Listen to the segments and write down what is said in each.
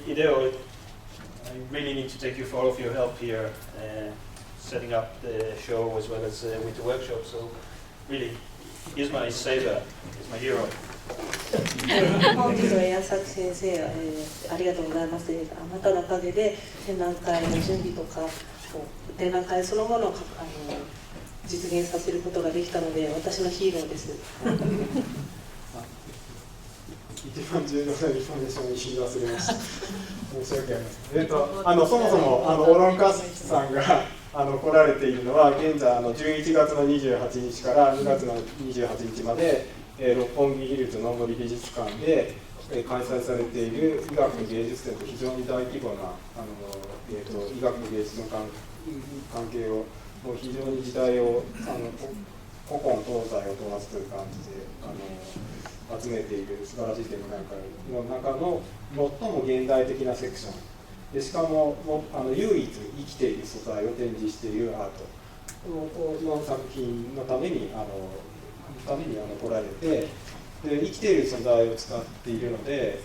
Hideo, I really need to thank you for all of your help here, setting up the show as well as with the workshop. So really, he's my savior, he's my hero. 本日は矢崎先生、ありがとうございます。あなたのおかげで展覧会の準備とか、展覧会そのものを実現させることができたので、私のヒーローです。一番重要なインフォメーションを言い忘れました。申し訳ありません。そもそもオロンカスさんが来られているのは、現在11月の28日から2月の28日まで、六本木ヒルズの森美術館で開催されている医学芸術展と非常に大規模な医学芸術の関係をもう非常に時代を古今東西を問わずという感じで集めている素晴らしい展覧会の中の最も現代的なセクションで、しかも唯一生きている素材を展示しているアートの作品のために来られて、で生きている素材を使っているので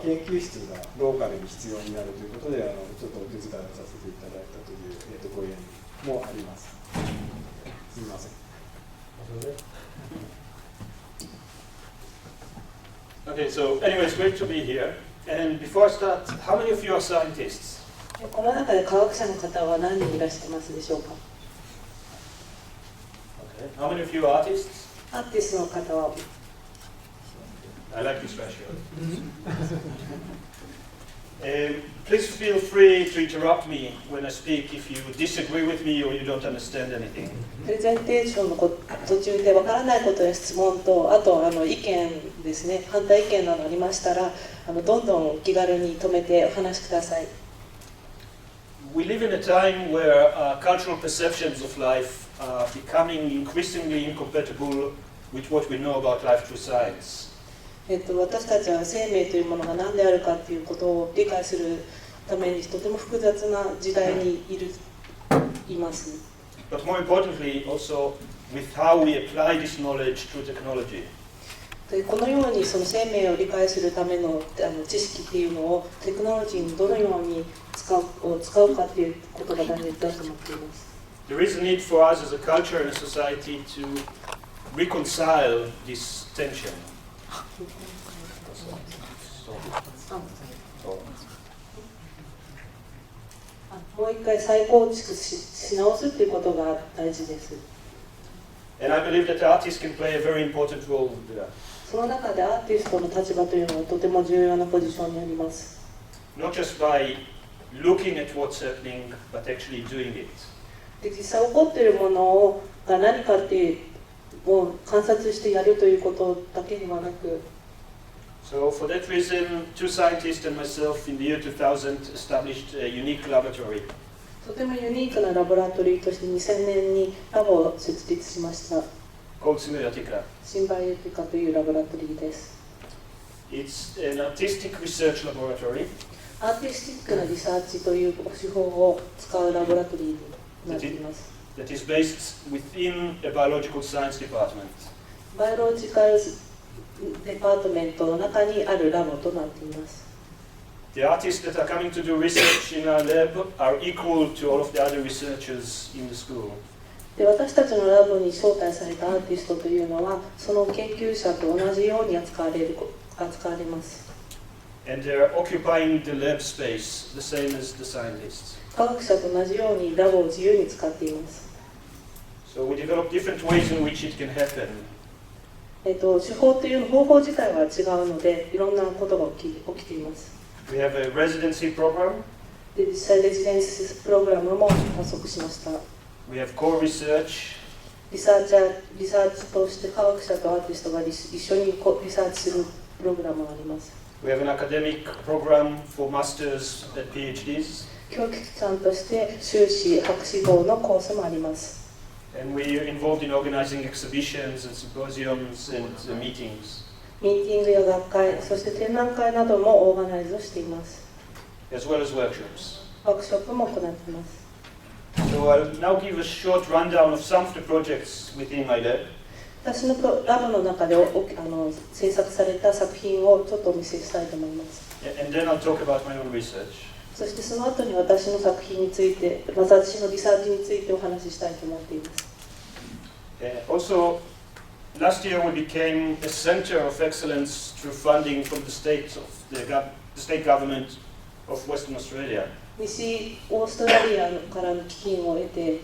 研究室がローカルに必要になるということでちょっとお手伝いをさせていただいたという、ご縁もあります。すみません。Okay, so anyway, it's great to be here. And before I start, how many of you are scientists? この中で科学者の方は何人いらっしゃいますでしょうか。Okay. How many of you are artists? アーティストの方は。I like this ratio. Please feel free to interrupt me when I speak if you disagree with me or you don't understand anything. プレゼンテーションの途中でわからないことや質問と、あと意見ですね、反対意見などありましたら、どんどん気軽に止めてお話しください。We live in a time where cultural perceptions of life are becoming increasingly incompatible with what we know about life through science. 私たちは生命というものが何であるかということを理解するためにとても複雑な時代にいます。But more importantly, also with how we apply this knowledge through technology. このようにその生命を理解するための知識っていうのをテクノロジーにどのように使うかっていうことが大事だと思っています。There is a need for us as a culture and a society to reconcile this tension. もう一回再構築し直すっていうことが大事です。And I believe that the artist can play a very important role in that. その中でアーティストの立場というのはとても重要なポジションにあります。Not just by looking at what's happening, but actually doing it. で、実際起こっているものが何かっていうを観察してやるということだけではなく。So for that reason, two scientists and myself in the year 2000 established a unique laboratory. とてもユニークなラボラトリーとして2000年にラボを設立しました。Called Symbiotica. シンバイオティカというラボラトリーです。It's an artistic research laboratory. アーティスティックなリサーチという手法を使うラボラトリーになっています。That is based within a biological science department. バイオロジカルデパートメントの中にあるラボとなっています。The artists that are coming to do research in our lab are equal to all of the other researchers in the school. で、私たちのラボに招待されたアーティストというのは、その研究者と同じように扱われます。And they're occupying the lab space, the same as the scientists. 科学者と同じようにラボを自由に使っています。So we develop different ways in which it can happen. 手法という方法自体は違うので、いろんなことが起きています。We have a residency program. で、実際レジデンスプログラムも発足しました。We have core research. リサーチとして科学者とアーティストが一緒にリサーチするプログラムがあります。We have an academic program for masters and PhDs. 教育機関として修士・博士号のコースもあります。And we are involved in organizing exhibitions and symposiums and meetings. ミーティングや学会、そして展覧会などもオーガナイズしています。As well as workshops. ワークショップも行っています。So I'll now give a short rundown of some of the projects within my lab. 私のラボの中で制作された作品をちょっとお見せしたいと思います。And then I'll talk about my own research. そしてその後に私の作品について、私のリサーチについてお話ししたいと思っています。Also, last year we became a center of excellence through funding from the state government of Western Australia, 西オーストラリアからの基金を得て、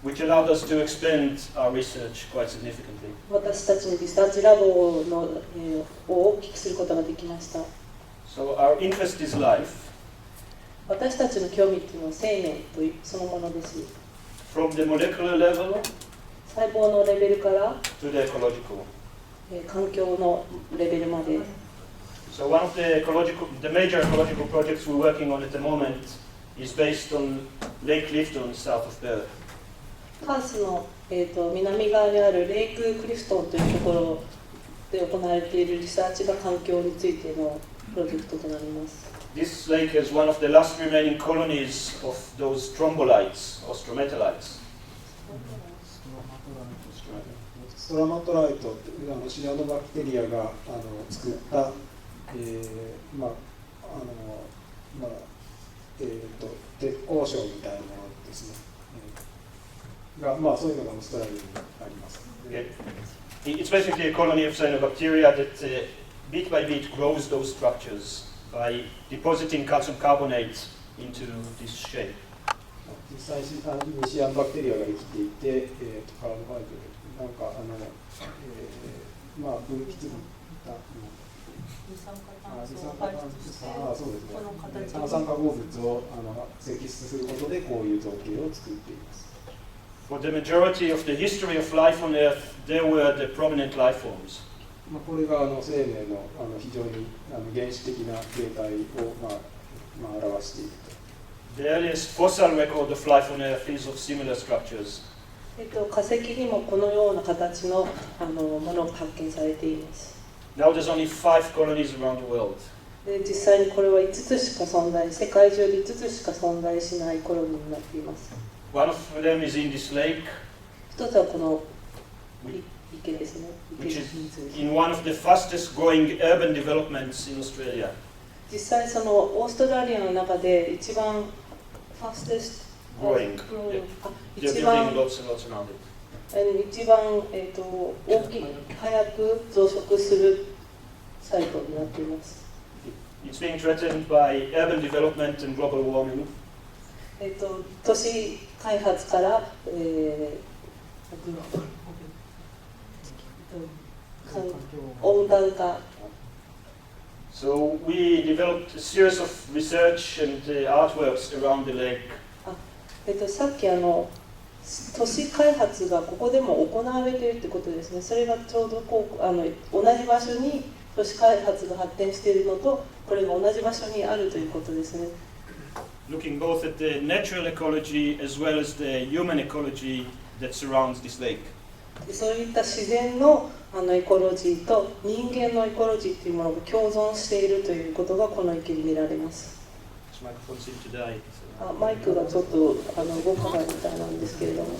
which allowed us to expand our research quite significantly. 私たちのリサーチラボの、を大きくすることができました。So our interest is life. 私たちの興味というのは生命というそのものです。From the molecular level 細胞のレベルから、to the ecological. 環境のレベルまで。So one of the major ecological projects we're working on at the moment is based on Lake Clifton, south of Perth. パースの、南側にあるレイク・クリフトンというところで行われているリサーチが環境についてのプロジェクトとなります。This lake is one of the last remaining colonies of those strombolites or stromatolites. ストラマトライトってシアノバクテリアが作った鉄鉱床みたいなものですね。そういうのがオーストラリアにあります。It's basically a colony of cyanobacteria that bit by bit grows those structures by depositing calcium carbonate into this shape. 実際にシアノバクテリアが生きていて、カーボハイドレート分泌物炭酸化合物を析出することでこういう造形を作っています。For the majority of the history of life on Earth, there were the prominent life forms. これが生命の非常に原始的な形態を表していると。The earliest fossil record of life on Earth is of similar structures. 化石にもこのような形のものが発見されています。Now there's only 5 colonies around the world. で実際にこれは5つしか世界中で5つしか存在しないコロニーになっています。One of them is in this lake, 一つはこの池ですね。which is in one of the fastest growing urban developments in Australia. 実際そのオーストラリアの中で一番fastest growing. They're building lots and lots around it. 一番、大きく早く増殖するサイトになっています。It's being threatened by urban development and global warming. 都市開発から、温暖化。So we developed a series of research and artworks around the lake. さっき都市開発がここでも行われているということですね。それがちょうど同じ場所に都市開発が発展しているのと、これが同じ場所にあるということですね。Looking both at the natural ecology as well as the human ecology that surrounds this lake. そういった自然のエコロジーと人間のエコロジーというものが共存しているということがこの池に見られます。マイクがちょっと動かないみたいなんですけれども。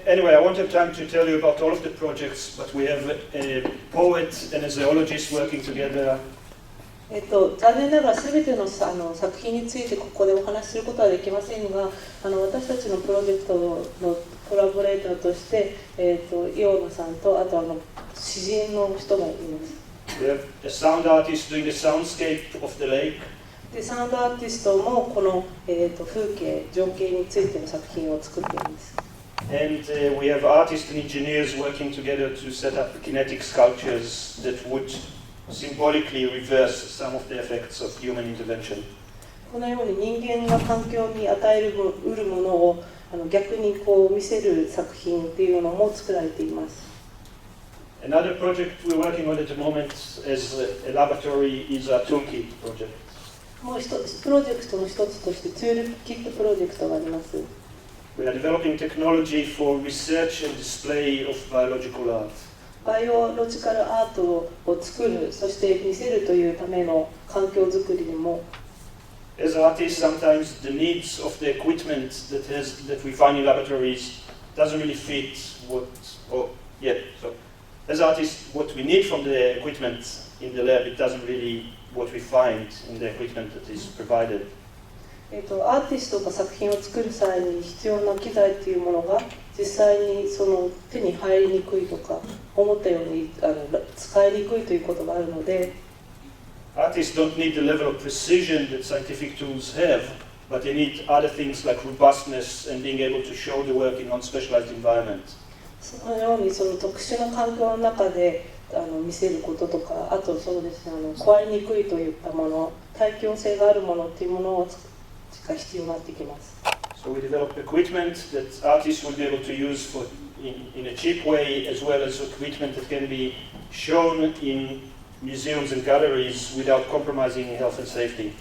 Anyway, I won't have time to tell you about all of the projects, but we have a poet and a zoologist working together. 残念ながら全ての作品についてここでお話しすることはできませんが、私たちのプロジェクトのコラボレーターとして、イオナさんとあと詩人の人がいます。We have a sound artist doing the soundscape of the lake. でサウンドアーティストもこの、風景、情景についての作品を作っています。And we have artists and engineers working together to set up kinetic sculptures that would symbolically reverse some of the effects of human intervention. このように人間が環境に与えうるものを逆に見せる作品っていうのも作られています。Another project we're working on at the moment as a laboratory is a toolkit project. もう一つプロジェクトの一つとしてツールキットプロジェクトがあります。We are developing technology for research and display of biological art. バイオロジカルアートを作る、そして見せるというための環境づくりでも、As artists, sometimes the needs of the equipment that we find in laboratories doesn't really fit So, as artists, what we need from the equipment in the lab, it doesn't really what we find in the equipment that is provided. アーティストが作品を作る際に必要な機材っていうものが実際にその手に入りにくいとか思ったように使いにくいということがあるので、Artists don't need the level of precision that scientific tools have, but they need other things like robustness and being able to show the work in non-specialized environment. そのようにその特殊な環境の中で見せることとか、あとそうですね、壊れにくいといったもの、耐久性があるものっていうものが必要になってきます。So we develop equipment that artists will be able to use in a cheap way, as well as equipment that can be shown in museums and galleries without compromising health and safety.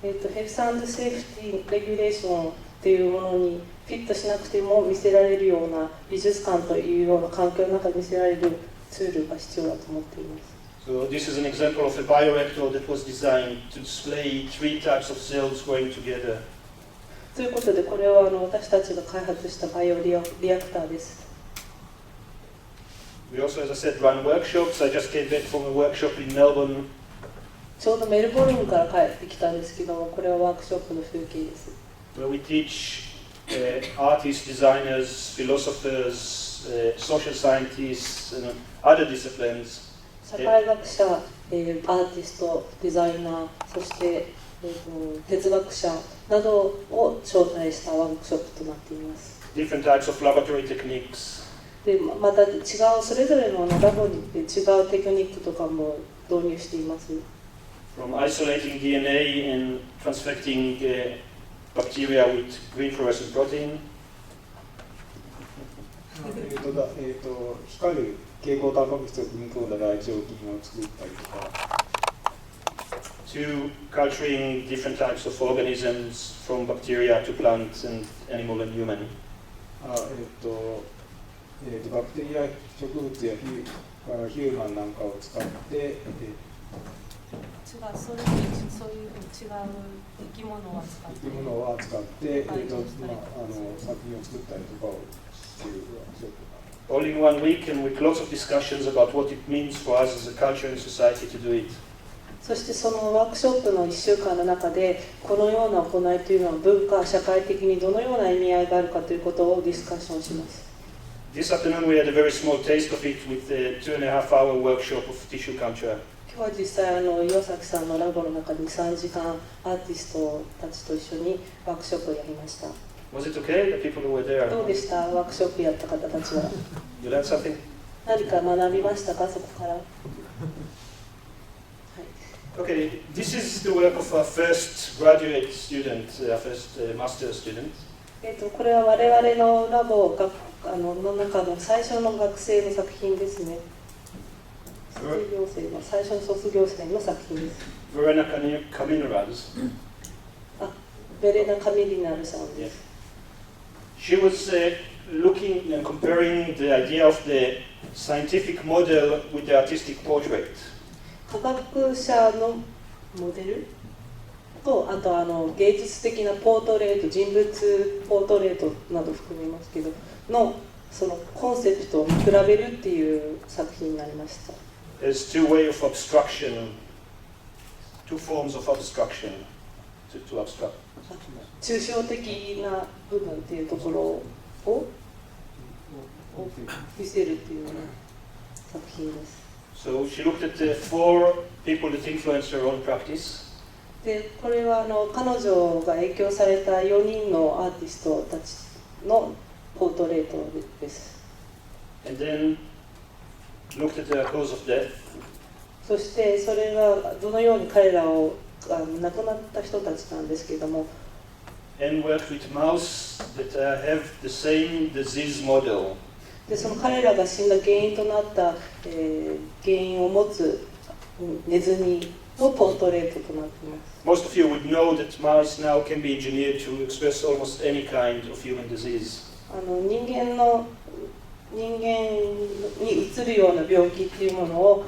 ヘルス&セーフティレギュレーションっていうものにフィットしなくても見せられるような美術館というような環境の中で見せられるツールが必要だと思っています。So this is an example of a bioreactor that was designed to display 3 types of cells growing together. ということで、これは私たちが開発したバイオリアクターです。We also, as I said, run workshops. I just came back from a workshop in Melbourne. ちょうどメルボルンから帰ってきたんですけども、これはワークショップの風景です。Where we teach artists, designers, philosophers, social scientists, and other disciplines. 社会学者、アーティスト、デザイナー、そして、哲学者などを招待したワークショップとなっています。Different types of laboratory techniques. でまた違うそれぞれのラボに違うテクニックとかも導入しています。From isolating DNA and transfecting bacteria with green fluorescent protein. 光る蛍光タンパク質を組み込んだ大腸菌を作ったりとか。To culturing different types of organisms, from bacteria to plants and animal and human. バクテリア、植物やヒューマンなんかを使って、そういうふうに違う生き物を使って、作品を作ったりとかをしているワークショップが。All in 1 week and with lots of discussions about what it means for us as a culture and society to do it. そしてそのワークショップの1週間の中でこのような行いというのは文化、社会的にどのような意味合いがあるかということをディスカッションします。This afternoon we had a very small taste of it with a 2.5-hour workshop of tissue culture. 今日は実際岩崎さんのラボの中に3時間アーティストたちと一緒にワークショップをやりました。Was it okay, the people who were there? どうでした？ワークショップやった方たちは。You learned something? 何か学びましたか、そこから。Okay, this is the work of our first graduate student, our first master student. これは我々のラボの中の最初の学生の作品ですね。最初の卒業生の作品です。Verena Caminerads. ベレナ・カミリナルさんです。She was looking and comparing the idea of the scientific model with the artistic portrait. 科学者のモデルと、あと芸術的なポートレート、人物ポートレートなど含みますけどのそのコンセプトを比べるっていう作品になりました。There's two ways of abstraction, two forms of abstraction to abstract. 抽象的な部分っていうところを見せるっていうような作品です。So she looked at 4 people that influenced her own practice. で、これは彼女が影響された4人のアーティストたちのポートレートです。And then looked at the cause of death. そしてそれがどのように彼らを亡くなった人たちなんですけども。And worked with mouse that have the same disease model. でその彼らが死んだ原因となった、原因を持つネズミのポートレートとなっています。Most of you would know that mice now can be engineered to express almost any kind of human disease. 人間の人間にうつるような病気っていうものを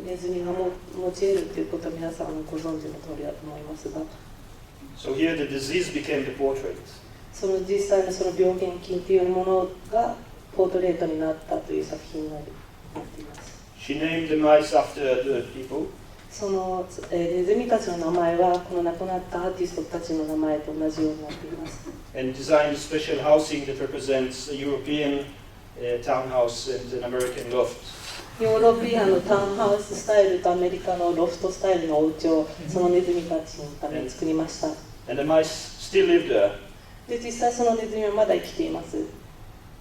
ネズミが持ち得るということは皆さんご存知の通りだと思いますが、 So here the disease became the portrait. その実際のその病原菌というものがポートレートになったという作品になっています。She named the mice after the people. その、ネズミたちの名前はこの亡くなったアーティストたちの名前と同じようになっています。And designed special housing that represents a European townhouse and an American loft. ヨーロピアンのタウンハウススタイルとアメリカのロフトスタイルのお家をそのネズミたちのために作りました。 And the mice still live there. で、実際そのネズミはまだ生きています。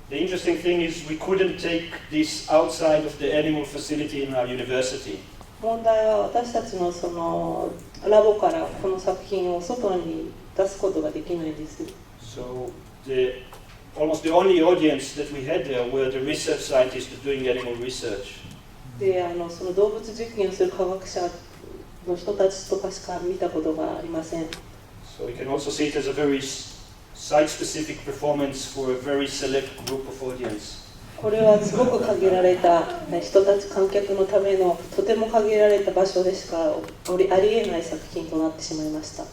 The interesting thing is we couldn't take this outside of the animal facility in our university. 問題は私たちのそのラボからこの作品を外に出すことができないです。 So almost the only audience that we had there were the research scientists doing animal research. で、その動物実験をする科学者の人たちとかしか見たことがありません。 So you can also see it as a very site-specific performance for a very select group of audience. これはすごく限られた人たち観客のためのとても限られた場所でしかありえない作品となってしまいました。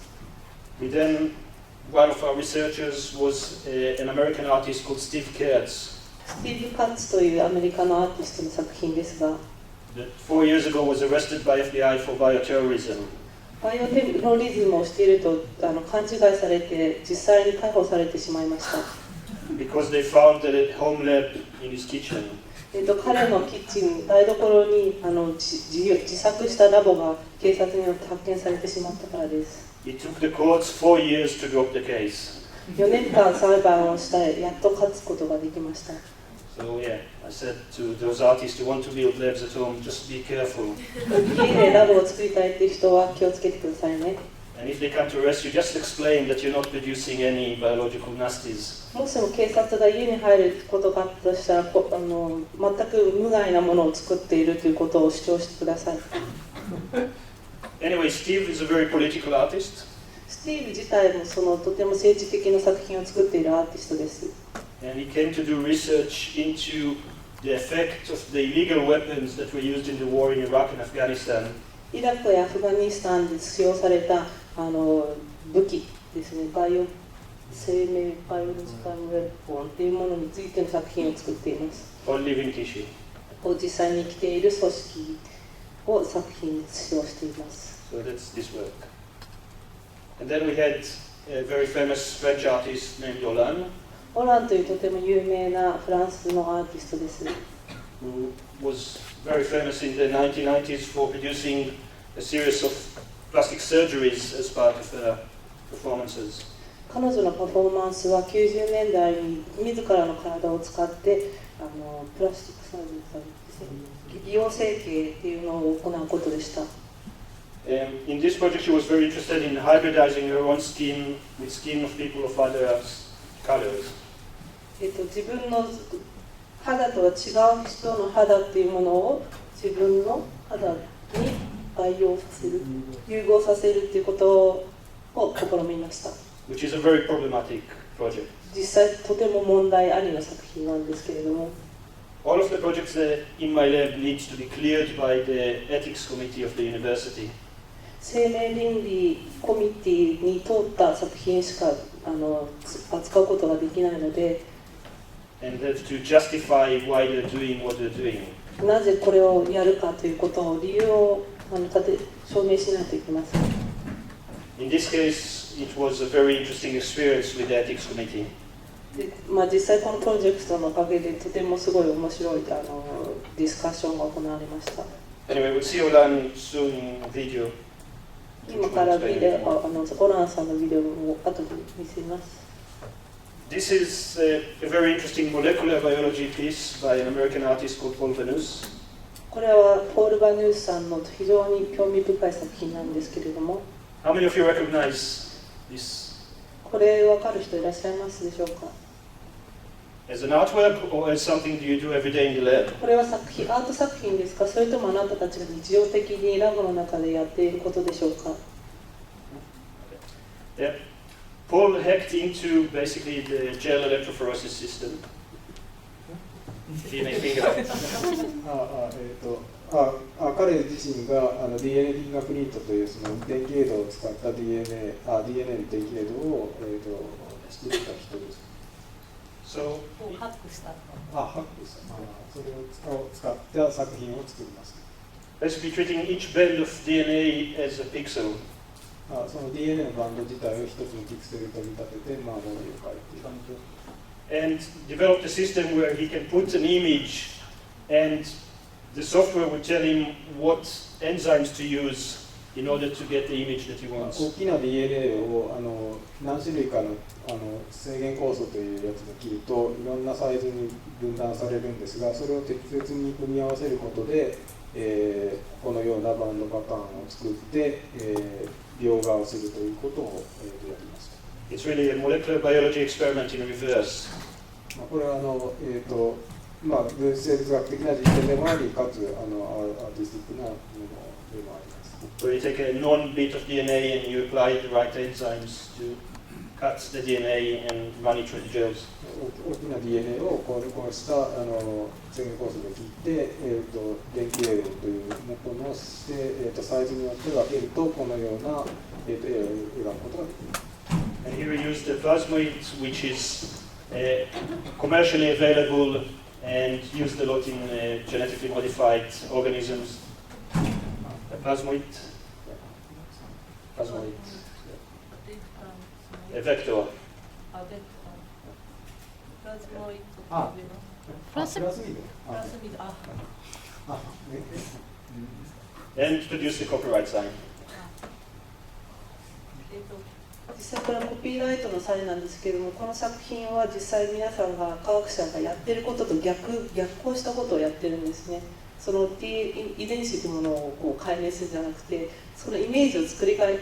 One of our researchers was an American artist called Steve Catts. スティーブ・カッツというアメリカのアーティストの作品ですが、 That 4 years ago was arrested by FBI for bioterrorism. バイオテロリズムをしていると勘違いされて実際に逮捕されてしまいました。 Because they found a home lab in his kitchen. 彼のキッチン、台所に自作したラボが警察によって発見されてしまったからです。 It took the courts 4 years to drop the case. 4年間裁判をしてやっと勝つことができました。 So yeah, I said to those artists who want to build labs at home, just be careful. 家でラボを作りたいっていう人は気をつけてくださいね。 And if they come to arrest you, just explain that you're not producing any biological nasties. もしも警察が家に入ることがあったとしたら、全く無害なものを作っているということを主張してください。 Anyway, Steve is a very political artist. スティーブ自体もとても政治的な作品を作っているアーティストです。 And he came to do research into the effect of the illegal weapons that were used in the war in Iraq and Afghanistan. イラクやアフガニスタンで使用された武器ですね、生命バイオロジカルウェポンというものについての作品を作っています。 On living tissue. 実際に生きている組織を作品に使用しています。 So that's this work. And then we had a very famous French artist named Oron, オランというとても有名なフランスのアーティストです。 who was very famous in the 1990s for producing a series of plastic surgeries as part of her performances. 彼女のパフォーマンスは90年代に自らの体を使ってプラスチックサージリー、美容整形っていうのを行うことでした。In this project, she was very interested in hybridizing her own skin with skin of people of other colors. 自分の肌とは違う人の肌っていうものを自分の肌に培養させる、融合させるっていうことを試みました。Which is a very problematic project. 実際とても問題ありの作品なんですけれども、 All of the projects in my lab needs to be cleared by the ethics committee of the university. 生命倫理コミュニティに通った作品しか扱うことができないので、 And have to justify why they're doing what they're doing. なぜこれをやるかということを理由を証明しないといけません。 In this case, it was a very interesting experience with the ethics committee. で実際このプロジェクトのおかげでとてもすごい面白いディスカッションが行われました。 Anyway, we'll see Oran soon in video. 今からビデオ、オランさんのビデオを後で見せます。 This is a very interesting molecular biology piece by an American artist called Paul Vanus. これはポール・バヌースさんの非常に興味深い作品なんですけれども、 How many of you recognize this? これ分かる人いらっしゃいますでしょうか？ As an artwork or as something that you do every day in the lab? これはアート作品ですか？それともあなたたちが日常的にラボの中でやっていることでしょうか？ Yeah. Paul hacked into basically the gel electrophoresis system. DNA finger. 彼自身がDNA フィンガープリントというその電気レードを使った DNA の電気レードを、していた人です。So, ハックした。ハックした。それを使った作品を作ります。Basically treating each band of DNA as a pixel. その DNA のバンド自体を一つのピクセルと見立てて、モデルを描いている。And developed a system where he can put an image and the software would tell him what enzymes to use in order to get the image that he wants. 大きな DNA を何種類かの制限酵素というやつを切るといろんなサイズに分断されるんですが、それを適切に組み合わせることで、このようなバンドパターンを作って、描画をするということを、やります。It's really a molecular biology experiment in reverse. これは分子生物学的な実験でもあり、かつアーティスティックなものでもあります。Where you take a non-bit of DNA and you apply the right enzymes to cut the DNA and run it through the gels. 大きな DNA をこうした制限酵素で切って、電気レードというものをして、サイズによって分けるとこのような、絵を描くことができます。And here we use the plasmoid, which is commercially available and used a lot in genetically modified organisms. Plasmoid, a vector. プラスミド。And produce the copyright sign. 実際これはコピーライトのサインなんですけれども、この作品は実際皆さんが科学者がやってることと逆行したことをやってるんですね。その遺伝子というものをこう解明するんじゃなくて、そのイメージを作り変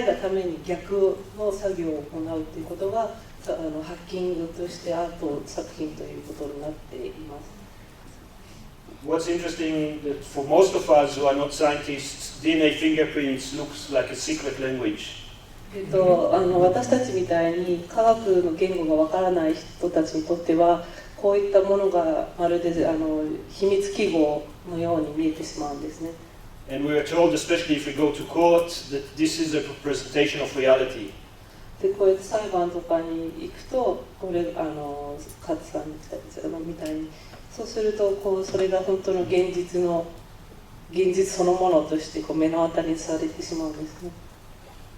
えたために逆の作業を行うということがハッキングとしてアート作品ということになっています。What's interesting that for most of us who are not scientists, DNA fingerprints looks like a secret language. 私たちみたいに科学の言語がわからない人たちにとっては、こういったものがまるで秘密記号のように見えてしまうんですね。And we are told, especially if we go to court, that this is a representation of reality. でこうやって裁判とかに行くと、これカツさんみたいに、そうするとそれが本当の現実そのものとして目の当たりにされてしまうんですね。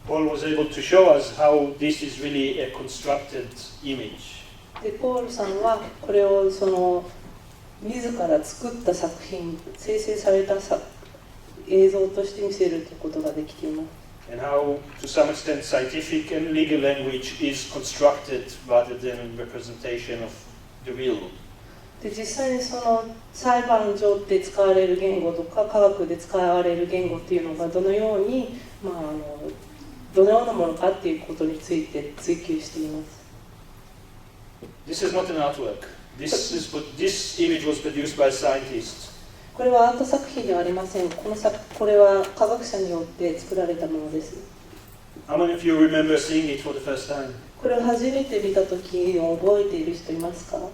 Paul was able to show us how this is really a constructed image. でポールさんはこれを自ら作った作品、生成された映像として見せるということができています。And how, to some extent, scientific and legal language is constructed rather than representation of the real. で実際に裁判上で使われる言語とか科学で使われる言語っていうのがどのように、どのようなものかっていうことについて追求しています。This is not an artwork. This image was produced by scientists. これはアート作品ではありません。これは科学者によって作られたものです。How many of you remember seeing it for the first time? これを初めて見たときを覚えている人いますか？ No?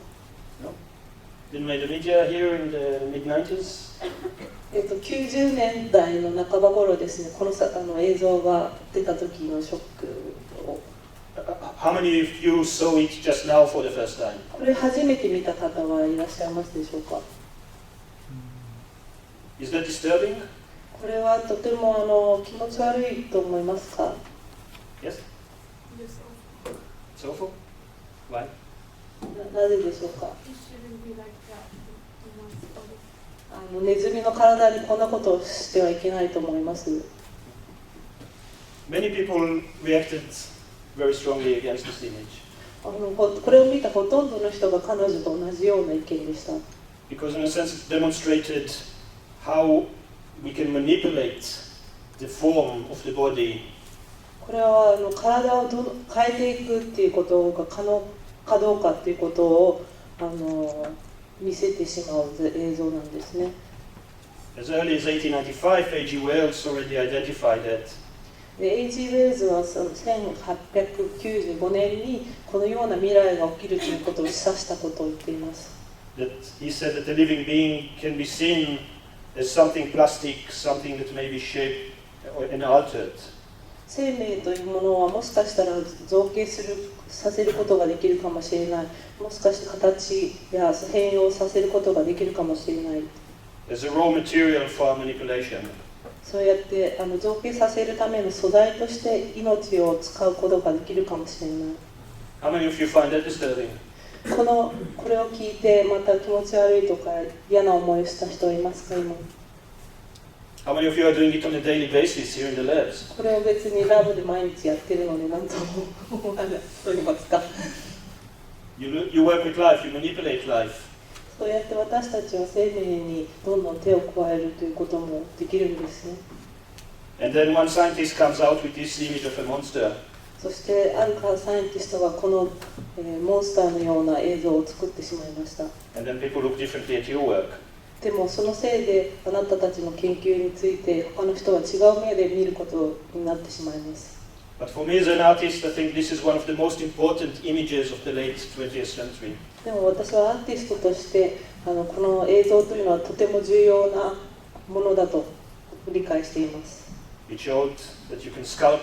Didn't make the media here in the mid-90s? 90年代の半ば頃ですね、この映像が出た時のショックを。How many of you saw it just now for the first time? これ初めて見た方はいらっしゃいますでしょうか？ Is that disturbing? これはとても気持ち悪いと思いますか？ Yes? It's awful? Why? なぜでしょうか？ネズミの体にこんなことをしてはいけないと思います。Many people reacted very strongly against this image. これを見たほとんどの人が彼女と同じような意見でした。Because in a sense it demonstrated how we can manipulate the form of the body. これは体を変えていくっていうことが可能かどうかっていうことを見せてしまう映像なんですね。As early as 1895, A.G. Wells already identified that. で A.G. ウェルズは1895年にこのような未来が起きるということを示唆したことを言っています。that he said that the living being can be seen as something plastic, something that may be shaped and altered. 生命というものはもしかしたら造形させることができるかもしれない。もしかして形や変容させることができるかもしれない。As a raw material for manipulation. そうやって造形させるための素材として命を使うことができるかもしれない。How many of you find that disturbing? これを聞いてまた気持ち悪いとか嫌な思いをした人はいますか今。How many of you are doing it on a daily basis here in the labs? これを別にラボで毎日やってるので何と思わないと言いますか。You work with life, you manipulate life. そうやって私たちは生命にどんどん手を加えるということもできるんですね。And then one scientist comes out with this image of a monster. そしてあるサイエンティストがこの、モンスターのような映像を作ってしまいました。And then people look differently at your work. でもそのせいであなたたちの研究について他の人は違う目で見ることになってしまいます。But for me as an artist, I think this is one of the most important images of the late 20th century. でも私はアーティストとしてこの映像というのはとても重要なものだと理解しています。It showed that you can sculpt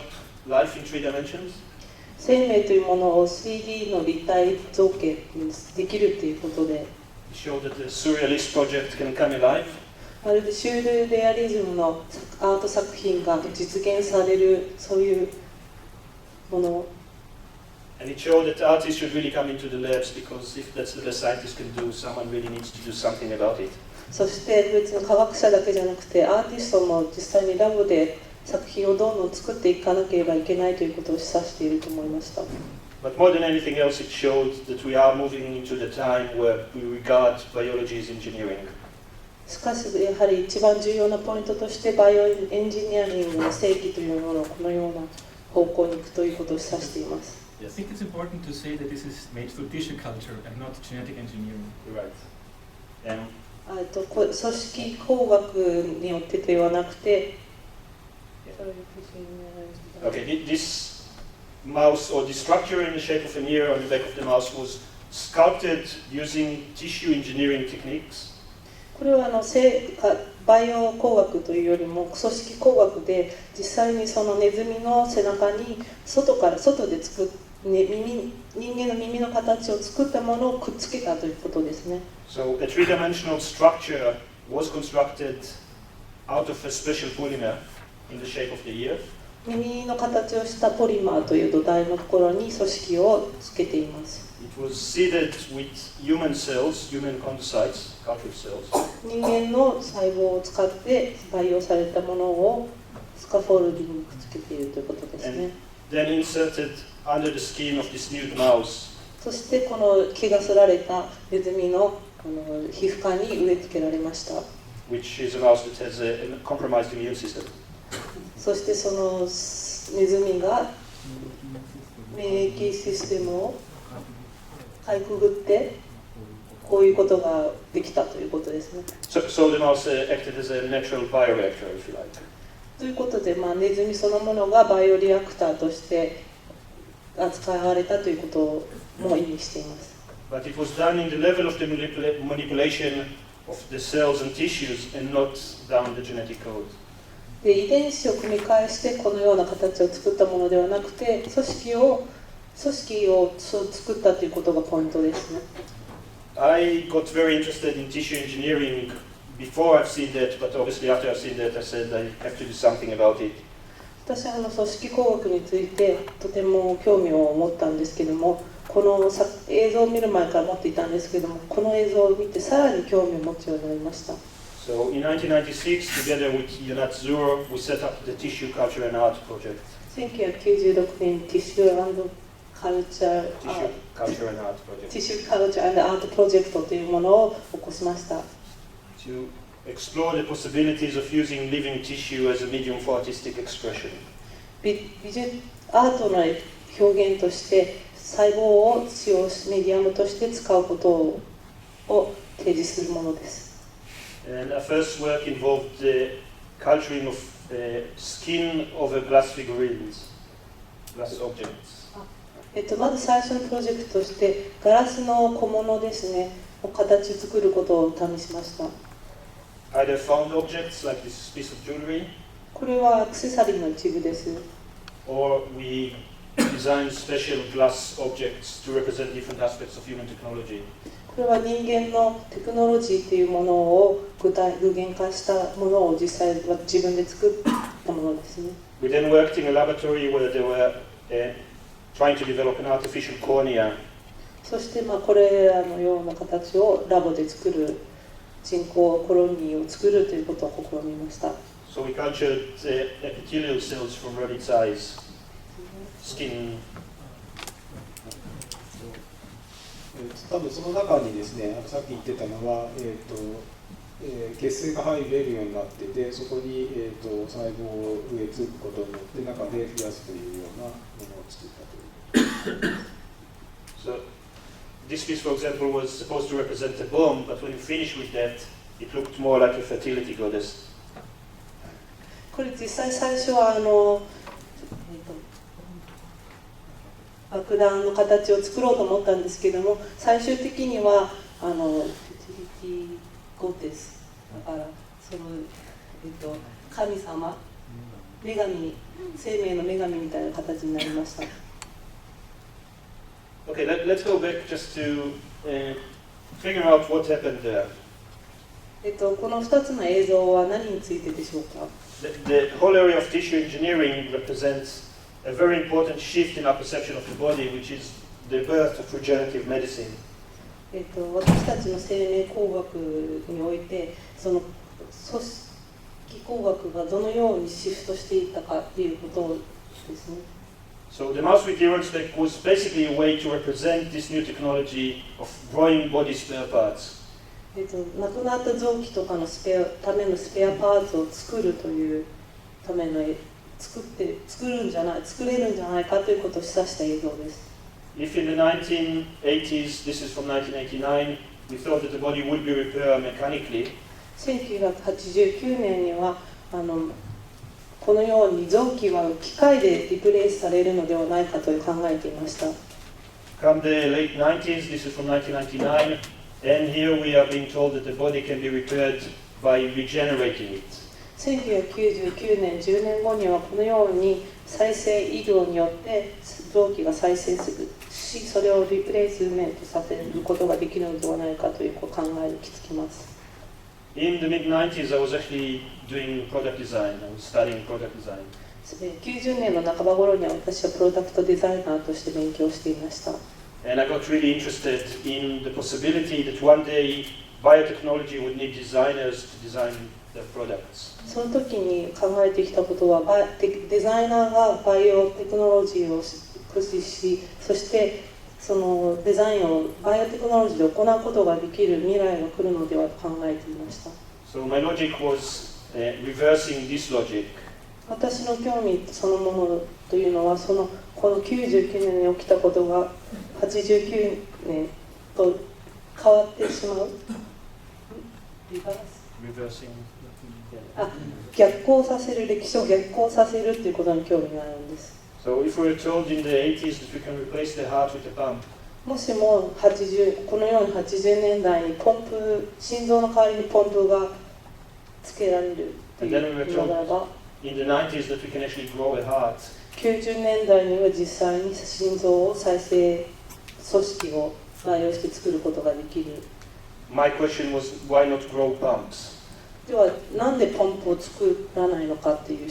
life in 3 dimensions. 生命というものを 3D の立体造形にできるということで、It showed that the surrealist project can come alive. まるでシュールレアリズムのアート作品が実現されるそういうもの。And it showed that artists should really come into the labs because if that's what a scientist can do, someone really needs to do something about it. そして別に科学者だけじゃなくてアーティストも実際にラボで作品をどんどん作っていかなければいけないということを示唆していると思いました。But more than anything else, it showed that we are moving into the time where we regard biology as engineering. しかしやはり一番重要なポイントとしてバイオエンジニアリングの世紀というものをこのような方向に行くということを示唆しています。I think it's important to say that this is made through tissue culture and not genetic engineering. Right. And 組織工学によってではなくて、okay, this mouse or the structure in the shape of an ear on the back of the mouse was sculpted using tissue engineering techniques. これはバイオ工学というよりも組織工学で実際にそのネズミの背中に外で人間の耳の形を作ったものをくっつけたということですね。So a three-dimensional structure was constructed out of a special polymer in the shape of the ear. 耳の形をしたポリマーという土台のところに組織をつけています。It was seeded with human cells, human chondrocytes, cartridge cells. 人間の細胞を使って培養されたものをスカフォルディングにくっつけているということですね。Then inserted under the skin of this nude mouse. そしてこの毛が剃られたネズミの皮膚科に植え付けられました。Which is a mouse that has a compromised immune system. そしてそのネズミが免疫システムをかいくぐってこういうことができたということですね。So the mouse acted as a natural bioreactor, if you like. ということで、ネズミそのものがバイオリアクターとして扱われたということも意味しています。But it was done in the level of the manipulation of the cells and tissues and not down the genetic code. で遺伝子を組み返してこのような形を作ったものではなくて組織を作ったということがポイントですね。I got very interested in tissue engineering before I've seen that, but obviously after I've seen that I said I have to do something about it. 私は組織工学についてとても興味を持ったんですけども、この映像を見る前から持っていたんですけども、この映像を見てさらに興味を持つようになりました。So in 1996, together with Yonat Zur, we set up the Tissue Culture and Art Project. 1996年ティッシュ&カルチャー Tissue Culture and Art Project. ティッシュカルチャー&アートプロジェクトというものを起こしました。To explore the possibilities of using living tissue as a medium for artistic expression. アートの表現として細胞を使用しメディアムとして使うことを提示するものです。And our first work involved the culturing of skin over glass figurines, glass objects. まず最初のプロジェクトとしてガラスの小物ですね、形作ることを試しました。Either found objects like this piece of jewelry, これはアクセサリーの一部です。 or we design special glass objects to represent different aspects of human technology. これは人間のテクノロジーというものを具現化したものを実際は自分で作ったものですね。We then worked in a laboratory where they were trying to develop an artificial cornea. そしてこれらのような形をラボで作る人工コロニーを作るということを試みました。So we cultured epithelial cells from rabbit's eyes, skin. 多分その中にですね、さっき言ってたのは、血清が入れるようになってて、そこに、細胞を植え付くことによって中で増やすというようなものを作ったという。So this piece, for example, was supposed to represent a bomb, but when you finish with that, it looked more like a fertility goddess. これ実際最初は爆弾の形を作ろうと思ったんですけども、最終的にはフェティリティゴッデスだから神様、女神、生命の女神みたいな形になりました。Okay, let's go back just to figure out what happened there. この2つの映像は何についてでしょうか。The whole area of tissue engineering represents a very important shift in our perception of the body, which is the birth of regenerative medicine. 私たちの生命工学において、その組織工学がどのようにシフトしていったかということですね。So the mouse with Oron Catts was basically a way to represent this new technology of growing body spare parts. なくなった臓器とかのためのスペアパーツを作るというための作れるんじゃないかということを示唆した映像です。If in the 1980s, this is from 1989, we thought that the body would be repaired mechanically, 1989年にはこのように臓器は機械でリプレイスされるのではないかと考えていました。 come the late 90s, this is from 1999, and here we are being told that the body can be repaired by regenerating it. 1999年、10年後にはこのように再生医療によって臓器が再生するし、それをリプレイスメントさせることができるのではないかという考えに行き着きます。In the mid-90s, I was actually doing product design. I was studying product design. 90年の半ば頃には私はプロダクトデザイナーとして勉強していました。And I got really interested in the possibility that one day biotechnology would need designers to design their products. その時に考えてきたことは、デザイナーがバイオテクノロジーを駆使し、そしてそのデザインをバイオテクノロジーで行うことができる未来が来るのではと考えていました。So my logic was reversing this logic. 私の興味そのものというのは、この99年に起きたことが89年と変わってしまう。Reversing. 逆行させる、歴史を逆行させるということに興味があるんです。So if we were told in the 80s that we can replace the heart with a pump, もしもこのように80年代に心臓の代わりにポンプがつけられるというのならば、in the 90s that we can actually grow a heart, 90年代には実際に心臓を再生組織を培養して作ることができる。my question was, why not grow pumps? では、なんでポンプを作らないのかっていう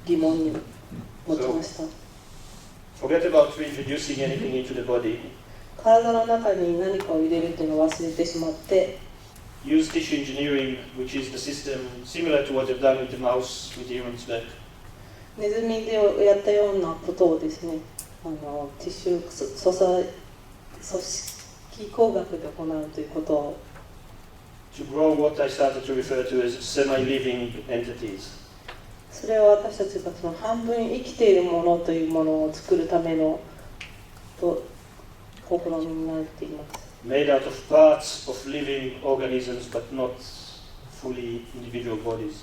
疑問に持ちました。Forget about reintroducing anything into the body. 体の中に何かを入れるっていうのを忘れてしまって、Use tissue engineering, which is the system similar to what they've done with the mouse with Oron's back. ネズミでやったようなことをですね、ティッシュ組織工学で行うということを To grow what I started to refer to as semi-living entities. それは私たちがその半分生きているものというものを作るための試みになっています。Made out of parts of living organisms, but not fully individual bodies.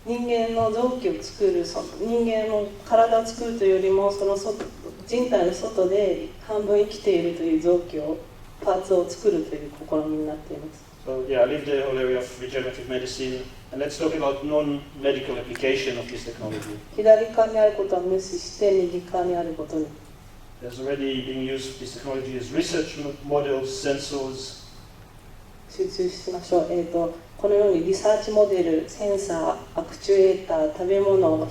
人間の臓器を作る、人間の体を作るというよりも、その人体の外で半分生きているという臓器をパーツを作るという試みになっています。So yeah, I leave the whole area of regenerative medicine, and let's talk about non-medical application of this technology. 左側にあることは無視して右側にあることに。There's already been used this technology as research models, sensors. 集中しましょう。このようにリサーチモデル、センサー、アクチュエーター、食べ物、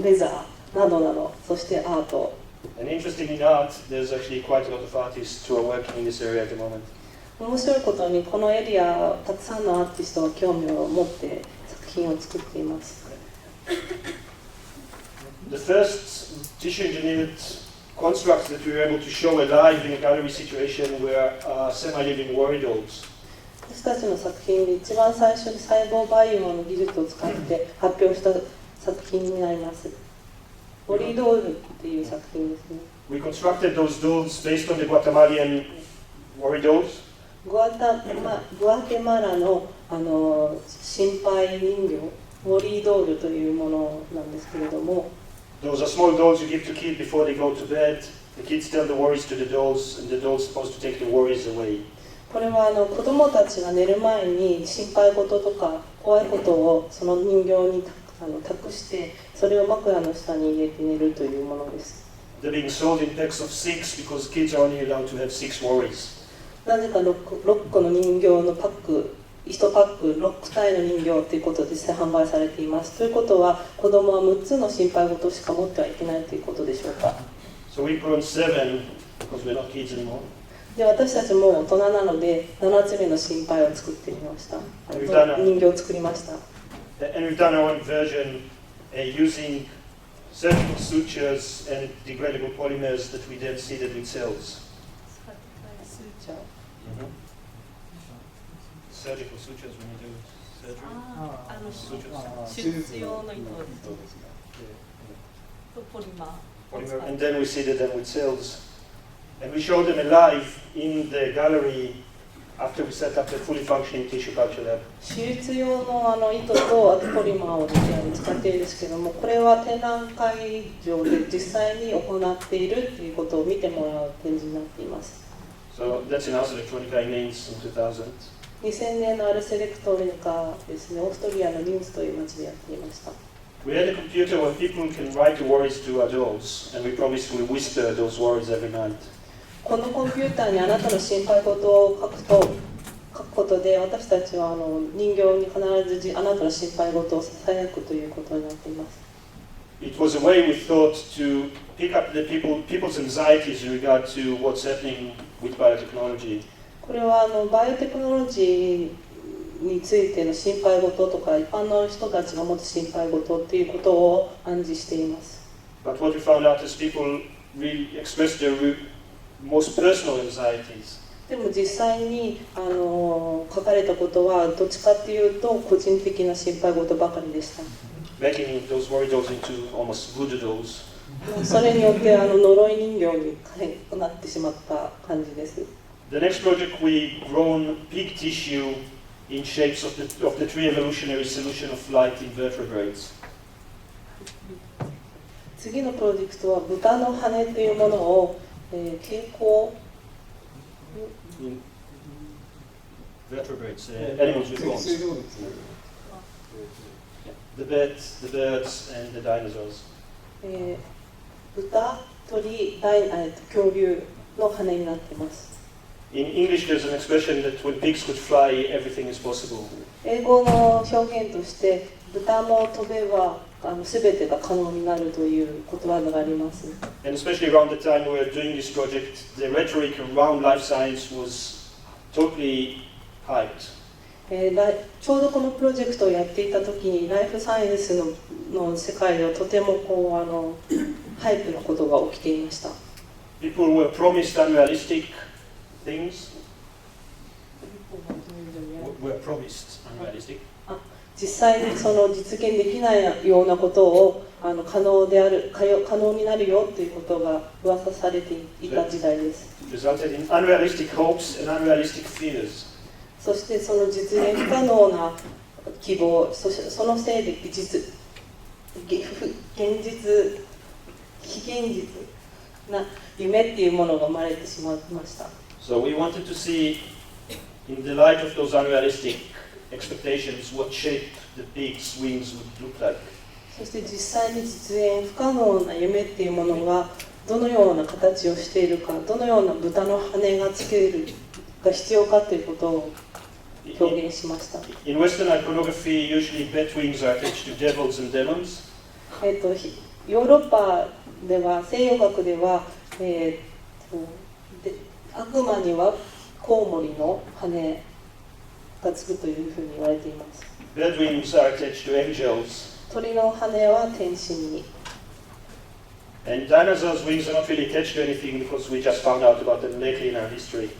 レザーなどなど、そしてアート。And interesting in art, there's actually quite a lot of artists who are working in this area at the moment. 面白いことにこのエリアたくさんのアーティストが興味を持って作品を作っています。The first tissue engineered constructs that we were able to show alive in a gallery situation were semi-living worry dolls. 私たちの作品で一番最初に細胞培養の技術を使って発表した作品になります。モリドールっていう作品ですね。We constructed those dolls based on the Guatemalan worry dolls. グアテマラの、心配人形、モリドールというものなんですけれども、Those are small dolls you give to kids before they go to bed. The kids tell the worries to the dolls, and the dolls are supposed to take the worries away. これは子どもたちが寝る前に心配事とか怖いことをその人形に託して、それを枕の下に入れて寝るというものです。They're being sold in packs of 6 because kids are only allowed to have 6 worries. なぜか6個の人形のパック、1パック6体の人形ということで販売されています。ということは、子どもは6つの心配事しか持ってはいけないということでしょうか。So we put on 7 because we're not kids anymore. で、私たちも大人なので、7つ目の心配を作ってみました。人形を作りました。And we've done our own version using surgical sutures and degradable polymers that we then seeded with cells. Surgical sutures when you do surgery. 手術用の糸とポリマー。Polymer, and then we seeded them with cells. And we showed them alive in the gallery after we set up the fully functioning tissue culture lab. 手術用の糸とあとポリマーを使っているんですけども、これは展覧会場で実際に行っているということを見てもらう展示になっています。So that's in Ars Electronica in Mainz in 2000. 2000年のアルスエレクトロニカですね、オーストリアのリンスという町でやっていました。We had a computer where people can write the worries to adults, and we promised we whisper those worries every night. このコンピューターにあなたの心配事を書くことで、私たちは人形に必ずあなたの心配事をささやくということになっています。It was a way we thought to pick up the people's anxieties in regard to what's happening with biotechnology. これはバイオテクノロジーについての心配事とか、一般の人たちが持つ心配事っていうことを暗示しています。But what we found out is people really express their most personal anxieties. でも実際に書かれたことはどっちかっていうと個人的な心配事ばかりでした。Making those worry dolls into almost voodoo dolls. それによって呪い人形になってしまった感じです。The next project we grown pig tissue in shapes of the three evolutionary solution of light in vertebrates. 次のプロジェクトは豚の羽というものを蛍光vertebrates, animals with bones. The birds, and the dinosaurs. 豚、鳥、恐竜の羽になっています。In English, there's an expression that when pigs could fly, everything is possible. 英語の表現として豚も飛べば全てが可能になるという言葉があります。And especially around the time we were doing this project, the rhetoric around life science was totally hyped. ちょうどこのプロジェクトをやっていた時にライフサイエンスの世界ではとてもハイプなことが起きていました。People were promised unrealistic things. Were promised unrealistic. 実際にその実現できないようなことを可能になるよということが噂されていた時代です。Resulted in unrealistic hopes and unrealistic fears. そしてその実現不可能な希望、そのせいで非現実な夢っていうものが生まれてしまいました。So we wanted to see, in the light of those unrealistic expectations, what shape the pig's wings would look like. そして実際に実現不可能な夢っていうものがどのような形をしているか、どのような豚の羽がつけるが必要かということを表現しました。In Western iconography, usually bat wings are attached to devils and demons. ヨーロッパでは、西洋学では、悪魔にはコウモリの羽がつくというふうに言われています。Bird wings are attached to angels. 鳥の羽は天使に。And dinosaurs' wings are not really attached to anything because we just found out about them lately in our history.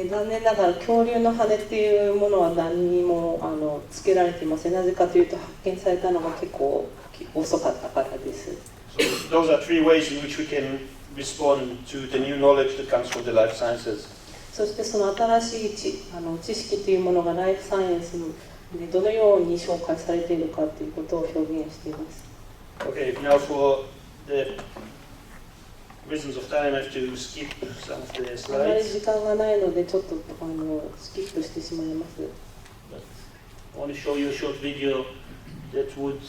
残念ながら恐竜の羽っていうものは何にもつけられていません。なぜかというと発見されたのが結構遅かったからです。So those are three ways in which we can respond to the new knowledge that comes from the life sciences. そしてその新しい知識というものがライフサイエンスでどのように紹介されているかということを表現しています。Okay, now for the reasons of time, I have to skip some of the あまり slides. 時間がないのでちょっとスキップしてしまいます。But I want to show you a short video that would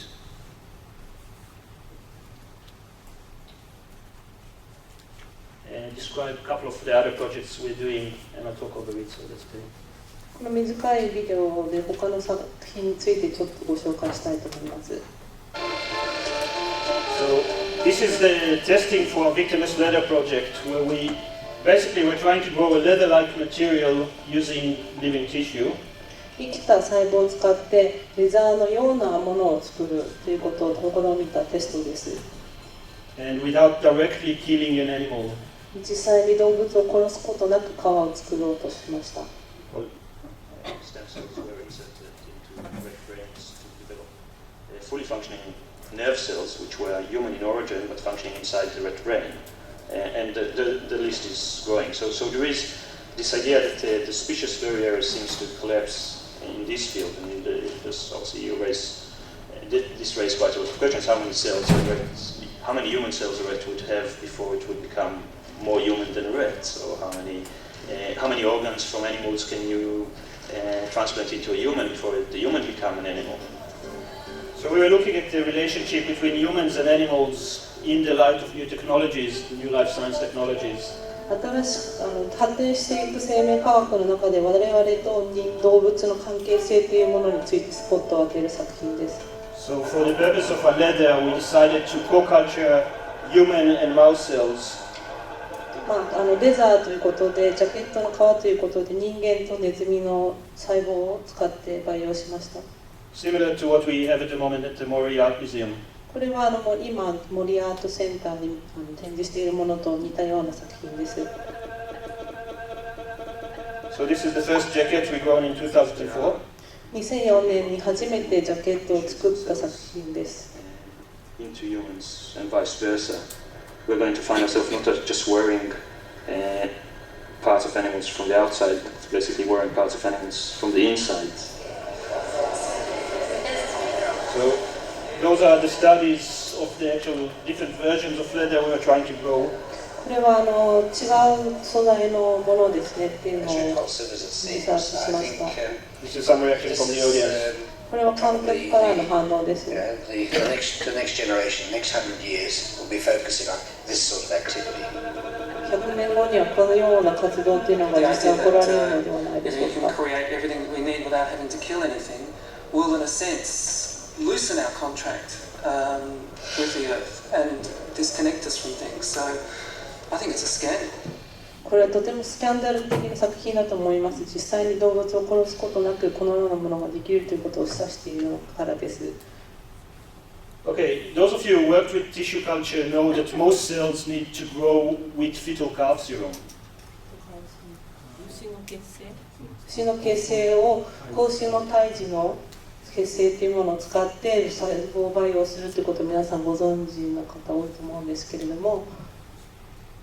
describe a couple of the other projects we're doing, and I'll talk over it, so that's good. この短いビデオで他の作品についてちょっとご紹介したいと思います。So this is the testing for a Victimless Leather project, where we basically we're trying to grow a leather-like material using living tissue. 生きた細胞を使ってレザーのようなものを作るということを試みたテストです。And without directly killing an animal. 実際に動物を殺すことなく皮を作ろうとしました。Stem cells were inserted into red brains to develop fully functioning nerve cells, which were human in origin but functioning inside the red brain. And the list is growing. So there is this idea that the species barrier seems to collapse in this field, and this obviously this raised quite a lot of questions. How many human cells a rat would have before it would become more human than a rat? So how many organs from animals can you transplant into a human before the human become an animal? So we were looking at the relationship between humans and animals in the light of new technologies, new life science technologies. 新しく発展していく生命科学の中で我々と動物の関係性というものについてスポットを当てる作品です。So for the purpose of our leather, we decided to co-culture human and mouse cells. レザーということで、ジャケットの皮ということで、人間とネズミの細胞を使って培養しました。Similar to what we have at the moment at the Mori Art Museum. これは今、モリアートセンターに展示しているものと似たような作品です。So this is the first jacket we grown in 2004. 2004年に初めてジャケットを作った作品です。Into humans and vice versa. We're going to find ourselves not just wearing parts of animals from the outside, but basically wearing parts of animals from the inside. So those are the studies of the actual different versions of leather we are trying to grow. これは違う素材のものですねっていうのをリサーチしました。This is some reaction from the audience. これは観客からの反応です。The next generation, next 100 years, will be focusing on this sort of activity. 100年後にはこのような活動というのが実際起こられるのではないでしょうか。Create everything that we need without having to kill anything will, in a sense, loosen our contract with the earth and disconnect us from things. So I think it's a scandal. これはとてもスキャンダル的な作品だと思います。実際に動物を殺すことなくこのようなものができるということを示唆しているからです。Okay, those of you who worked with tissue culture know that most cells need to grow with fetal calf serum. 牛の血清を子牛の胎児の血清というものを使って細胞培養するということを皆さんご存知の方多いと思うんですけれども、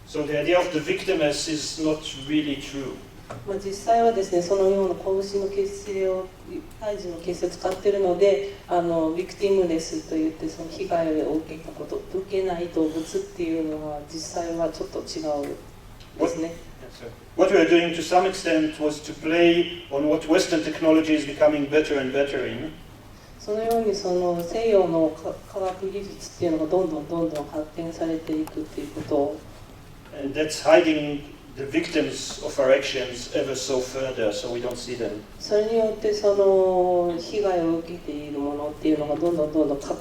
So the idea of the victimless is not really true. 実際はですね、そのような子牛の血清を胎児の血清を使っているので、ビクティムレスといってその被害を受けない動物っていうのは実際はちょっと違う。ですね。What we are doing to some extent was to play on what Western technology is becoming better and better in. そのようにその西洋の科学技術っていうのがどんどん発展されていくっていうことを、And that's hiding the victims of our actions ever so further, so we don't see them. それによってその被害を受けているものっていうのがどんどん隠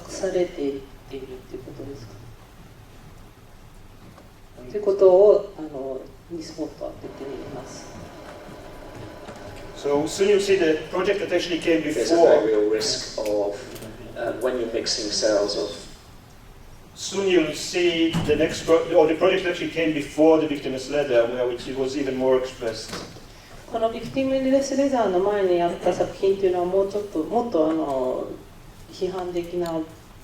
されていっているっていうことですか。ということをにスポットを当てています。So soon you'll see the project that actually came There's a very before. real risk of when you're mixing cells of Soon you'll see the next the project that actually came before the Victimless Leather, where it was even more expressed. このビクティムレスレザーの前にやった作品っていうのはもっと批判的な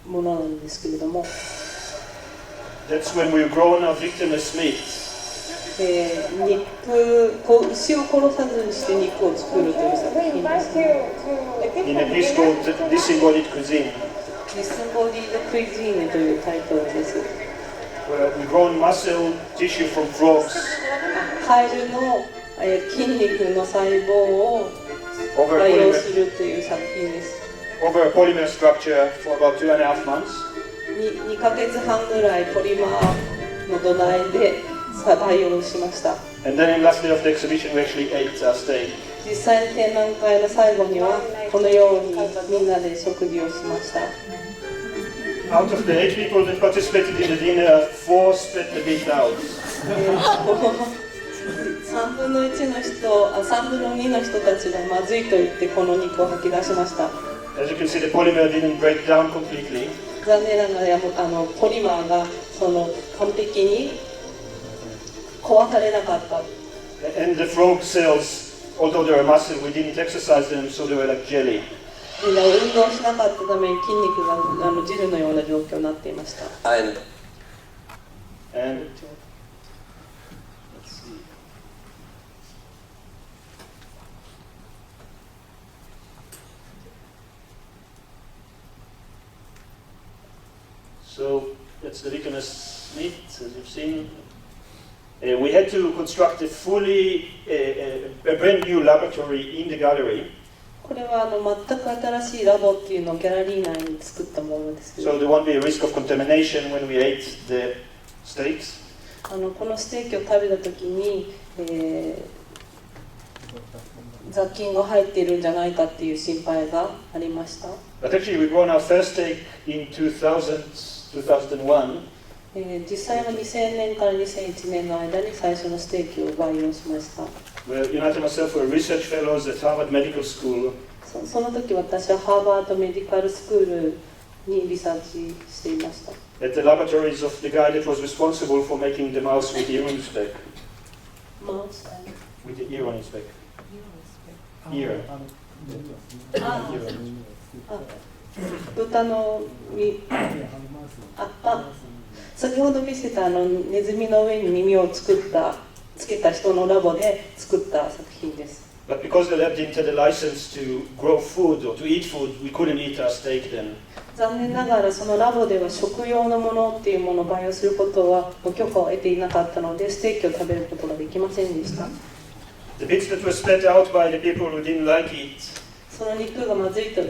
ものなんですけれども、That's when we've grown our victimless meat. 牛を殺さずにして肉を作るという作品ですね。In a piece called Disembodied Cuisine, Disembodied Cuisine というタイトルです。 where we've grown muscle tissue from frogs カエルの筋肉の細胞を over 培養 a するという作品です。 polymer structure for about 2.5 months. 2ヶ月半ぐらいポリマーの土台で培養しました。 And then in last day of the exhibition, we actually ate our steak. 実際に展覧会の最後にはこのようにみんなで食事をしました。 Out of the 8 people that participated in the dinner, 4 spat the meat out. 3分の1の人、3分の2の人たちがまずいと言ってこの肉を吐き出しました。 As you can see, the polymer didn't break down completely. 残念ながらポリマーが完璧に壊されなかった。 And the frog cells, although they were muscle, we didn't exercise them, so they were like jelly. みんな運動しなかったために筋肉が汁のような状況になっていました。 And let's see. So that's the victimless meat, as you've seen. We had to construct a brand new laboratory in the gallery. これは全く新しいラボっていうのをギャラリー内に作ったものですけど、 So there won't be a risk of contamination when we ate the steaks. このステーキを食べた時に、雑菌が入っているんじゃないかっていう心配がありました。 But actually, we've grown our first steak in 2001. 実際は2000年から2001年の間に最初のステーキを培養しました。 United and myself were research fellows at Harvard Medical School. その時私はハーバードメディカルスクールにリサーチしていました。 At the laboratories of the guy that was responsible for making the mouse with the ear on his back. With the ear on his back. Ear. 豚の先ほど見せたネズミの上に耳をつけた人のラボで作った作品です。 But because the lab didn't have a license to grow food or to eat food, we couldn't eat our steak then. 残念ながらそのラボでは食用のものっていうものを培養することは許可を得ていなかったのでステーキを食べることができませんでした。 The bits that were spat out by the people who didn't like it その肉がまずいと思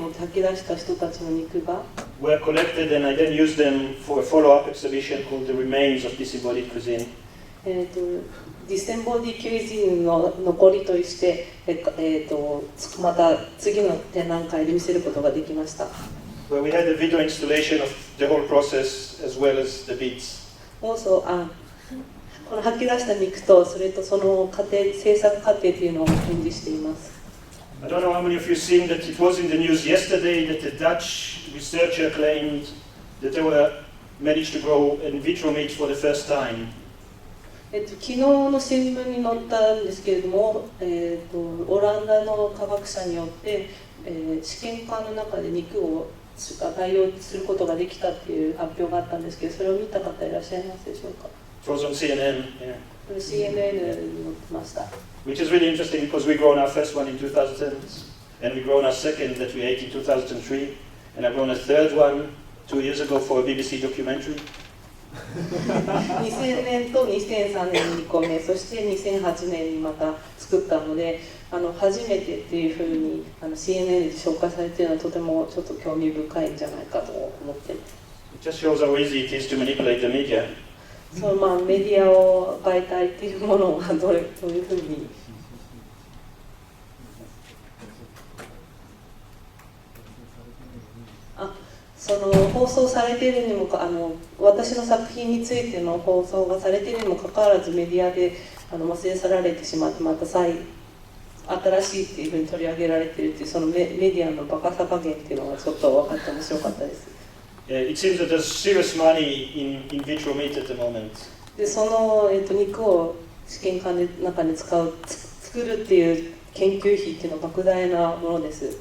って吐き出した人たちの肉が were collected, and I then used them for a follow-up exhibition called The Remains of Disembodied Cuisine. ディセンボディキュイジンの残りとして、また次の展覧会で見せることができました。 Where we had a video installation of the whole process as well as the beats. この吐き出した肉とそれとその制作過程というのを展示しています。 I don't know how many of you seen that it was in the news yesterday that a Dutch researcher claimed that they were managed to grow in vitro meat for the first time. 昨日の新聞に載ったんですけれども、オランダの科学者によって、試験管の中で肉を培養することができたっていう発表があったんですけど、それを見た方いらっしゃいますでしょうか。 It was on CNN, yeah. CNN に載ってました。 Which is really interesting because we grown our first one in 2000, and we grown our second that we ate in 2003, and I've grown a third one 2 years ago for a BBC documentary. 2000年と2003年に2個目、そして2008年にまた作ったので、初めてっていうふうにCNN で紹介されているのはとてもちょっと興味深いんじゃないかと思っています。It just shows how easy it is to manipulate the media. そのメディアを媒体っていうものがどういうふうにその放送されているにも私の作品についての放送がされているにもかかわらずメディアで忘れ去られてしまってまた新しいっていうふうに取り上げられているっていうそのメディアのバカさ加減っていうのがちょっと分かって面白かったです。It seems that there's serious money in vitro meat at the moment. でその、肉を試験管の中で作るっていう研究費っていうのは莫大なものです。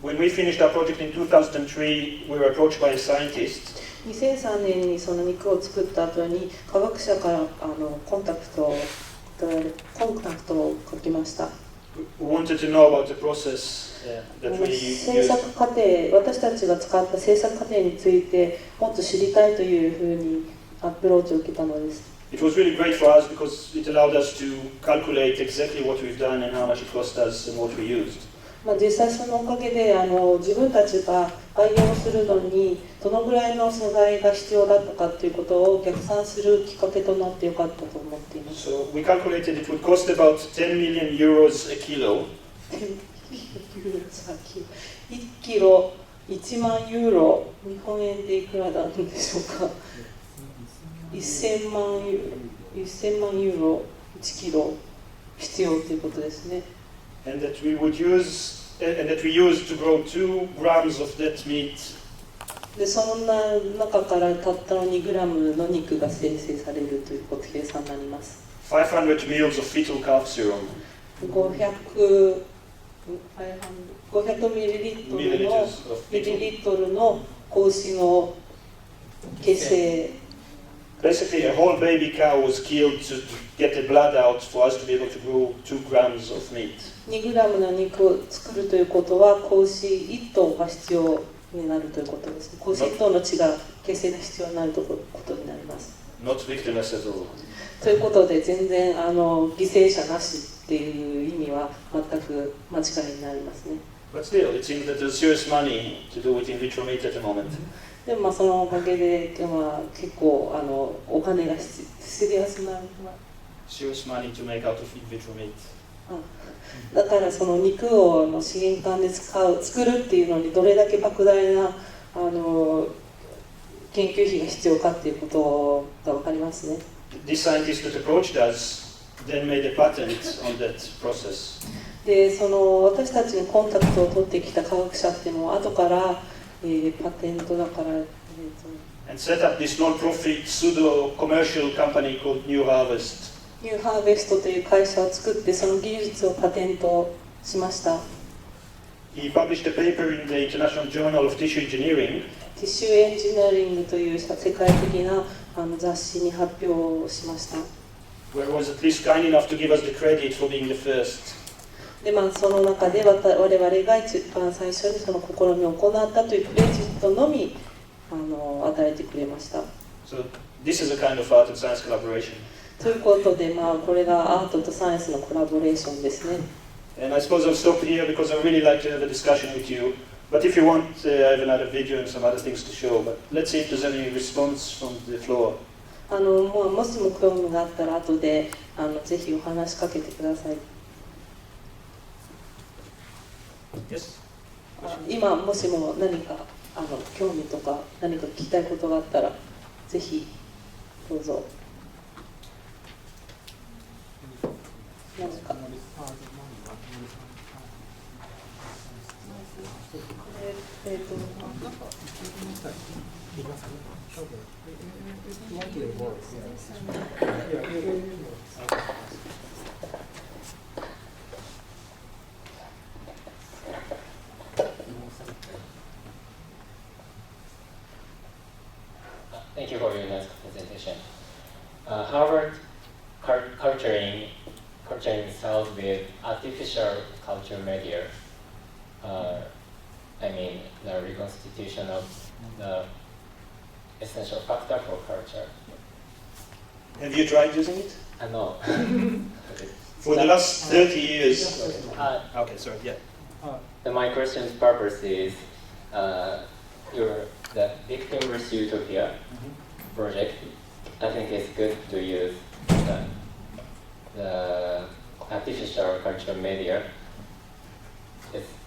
When we finished our project in 2003, we were approached by a scientist. 2003年にその肉を作った後に科学者からコンタクトを書きました。We wanted to know about the process that we 制 used. 作過程、私たちが使った制作過程についてもっと知りたいというふうにアプローチを受けたのです。It was really great for us because it allowed us to calculate exactly what we've done and how much it cost us and what we used. 実際そのおかげで自分たちが培養するのにどのぐらいの素材が必要だったかということを逆算するきっかけとなってよかったと思っています。So we calculated it would cost about 10 million euros a kilo. 1キロ1万ユーロ、日本円でいくらなんでしょうか。1000万ユーロ1キロ必要ということですね。And that we used to grow 2 grams of that meat. でそんな中からたったの2グラムの肉が生成されるという計算になります。500 mils of fetal calf serum. 500ミリリットルの子牛の血清。Basically, a whole baby cow was killed to get the blood out for us to be able to grow 2 grams of meat. 2グラムの肉を作るということは子牛1頭が必要になるということです。子牛1頭の血が血清が必要になるということになります。Not victimless at all. ということで全然犠牲者なしっていう意味は全く間違いになりますね。But still, it seems that there's serious money to do it in vitro meat at the moment. でもそのおかげで結構お金がシリアスなSerious money to make out of in vitro meat. だからその肉を資源管で作るっていうのにどれだけ莫大な研究費が必要かっていうことが分かりますね。This scientist that approached us then made a patent on that process. でその私たちにコンタクトを取ってきた科学者っていうのは後からパテントだから、And set up this non-profit pseudo-commercial company called New Harvest. ニューハーベストという会社を作ってその技術をパテントしました。He published a paper in the International Journal of Tissue Engineering. ティッシュエンジニアリングという世界的な雑誌に発表しました。Where he was at least kind enough to give us the credit for being the first. でその中で我々が一番最初にその試みを行ったというクレジットのみ与えてくれました。So this is a kind of art and science collaboration. ということで、これがアートとサイエンスのコラボレーションですね。And I suppose I'll stop here because I really like to have a discussion with you. But if you want, I have another video and some other things to show. But let's see if there's any response from the floor. もしも興味があったら後でぜひお話しかけてください。Yes? 今もしも何か興味とか何か聞きたいことがあったらぜひどうぞ。何かThank you for your nice presentation. Harvard culturing cells with artificial culture media. I mean the reconstitution of the essential factor for culture. Have you tried using it? No. For the last 30 years. Okay, sorry, yeah. My question's purpose is the Victimless Utopia project. I think it's good to use the artificial cultural media.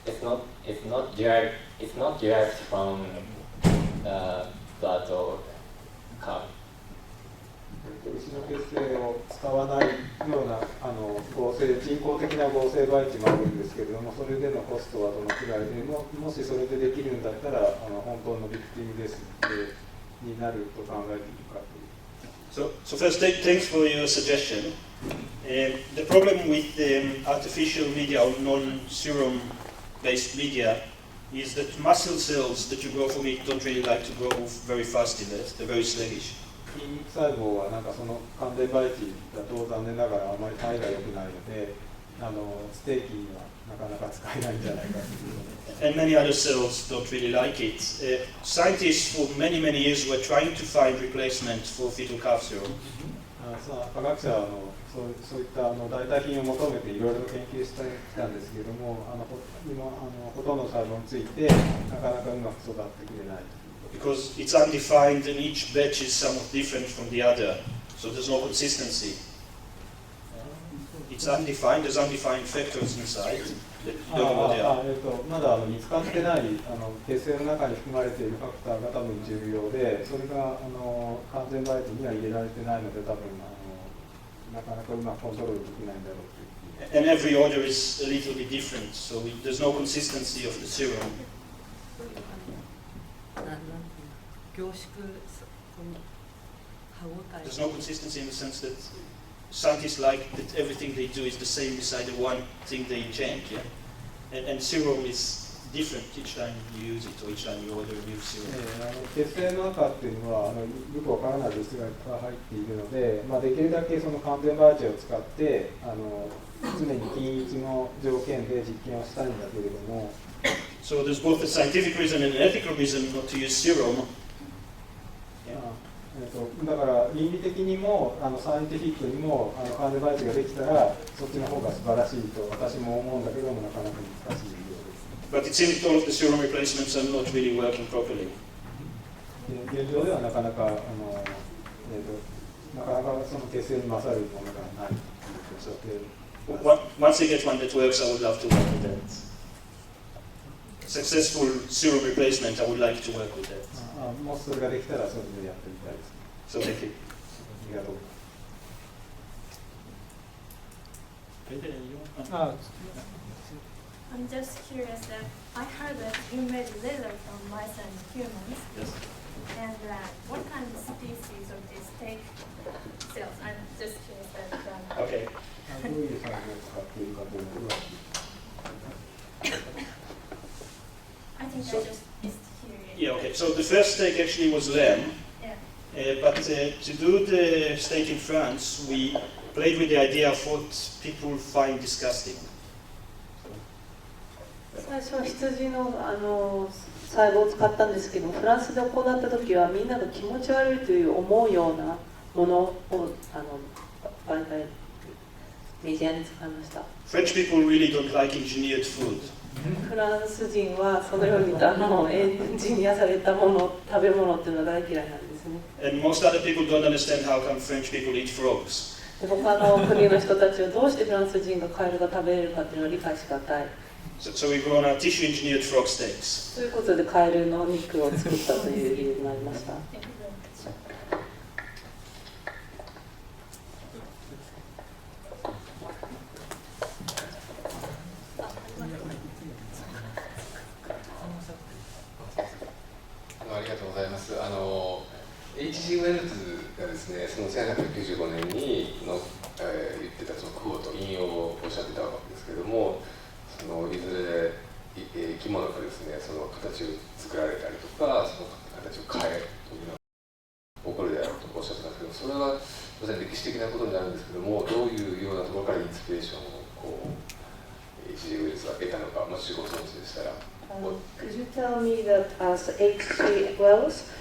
It's not derived from the blood or cow. 牛の血清を使わないような人工的な合成培地もあるんですけれども、それでのコストはどのくらいで、もしそれでできるんだったら本当のビクティムレスになると考えているかという。So first, thanks for your suggestion. The problem with artificial media or non-serum-based media is that muscle cells that you grow from it don't really like to grow very fast in it. They're very sluggish. 筋肉細胞はなんかその関連培地だと残念ながらあまり範囲が良くないので、ステーキにはなかなか使えないんじゃないかという。And many other cells don't really like it. Scientists for many years were trying to find replacement for fetal calf serum. 科学者はそういった代替品を求めていろいろ研究してきたんですけれども、今ほとんどの細胞についてなかなかうまく育ってくれない。Because it's undefined and each batch is somewhat different from the other, so there's no consistency. It's undefined, there's undefined factors inside that you don't know what they are. まだ見つかってない血清の中に含まれているファクターが多分重要で、それが完全培地には入れられてないので、多分なかなかうまくコントロールできないんだろうという。And every order is a little bit different, so there's no consistency of the serum. 凝縮歯応え There's no consistency in the sense that scientists like that everything they do is the same beside the one thing they change, yeah? And serum is different each time you use it or each time you order a new serum. 血清の中っていうのはよくわからない物質がいっぱい入っているので、できるだけその完全培地を使って常に均一の条件で実験をしたいんだけれども。So there's both a scientific reason and an ethical reason not to use serum. だから倫理的にもサイエンティフィックにも完全培地ができたらそっちの方が素晴らしいと私も思うんだけどもなかなか難しいようです。But it seems that all of the serum replacements are not really working properly. 現状ではなかなかその血清に勝るものがない。Once they get one that works, I would love to work with that. Successful serum replacement, I would like to work with that. もしそれができたらそれでやってみたいです。So thank you. ありがとう。I'm just curious that I heard that you made leather from mice and humans. Yes. And what kind of species of these steak cells? I'm just curious that. Okay. どういう細胞を使っているかというのは。I think I just missed hearing. Yeah, okay. So the first steak actually was lamb. Yeah. But to do the steak in France, we played with the idea of what people find disgusting. 最初は羊の細胞を使ったんですけど、フランスで行った時はみんなが気持ち悪いという思うようなものを媒体メディアに使いました。French people really don't like engineered food. フランス人はそのようにエンジニアされたもの、食べ物っていうのは大嫌いなんですね。And most other people don't understand how come French people eat frogs. で他の国の人たちはどうしてフランス人がカエルが食べれるかっていうのを理解しがたい。So we've grown our tissue engineered frog steaks. ということでカエルの肉を作ったという理由になりました。ありがとうございます。H.G. ウェルズがですね、その1895年に言ってたそのクオート、引用をおっしゃってたわけですけれども、いずれ生き物がですね、その形を作られたりとか、その形を変えるというのが起こるであろうとおっしゃってますけど、それは当然歴史的なことになるんですけども、どういうようなところからインスピレーションをH.G. ウェルズが得たのか、もしご存知でしたら。Could you tell me that as H.G. Wells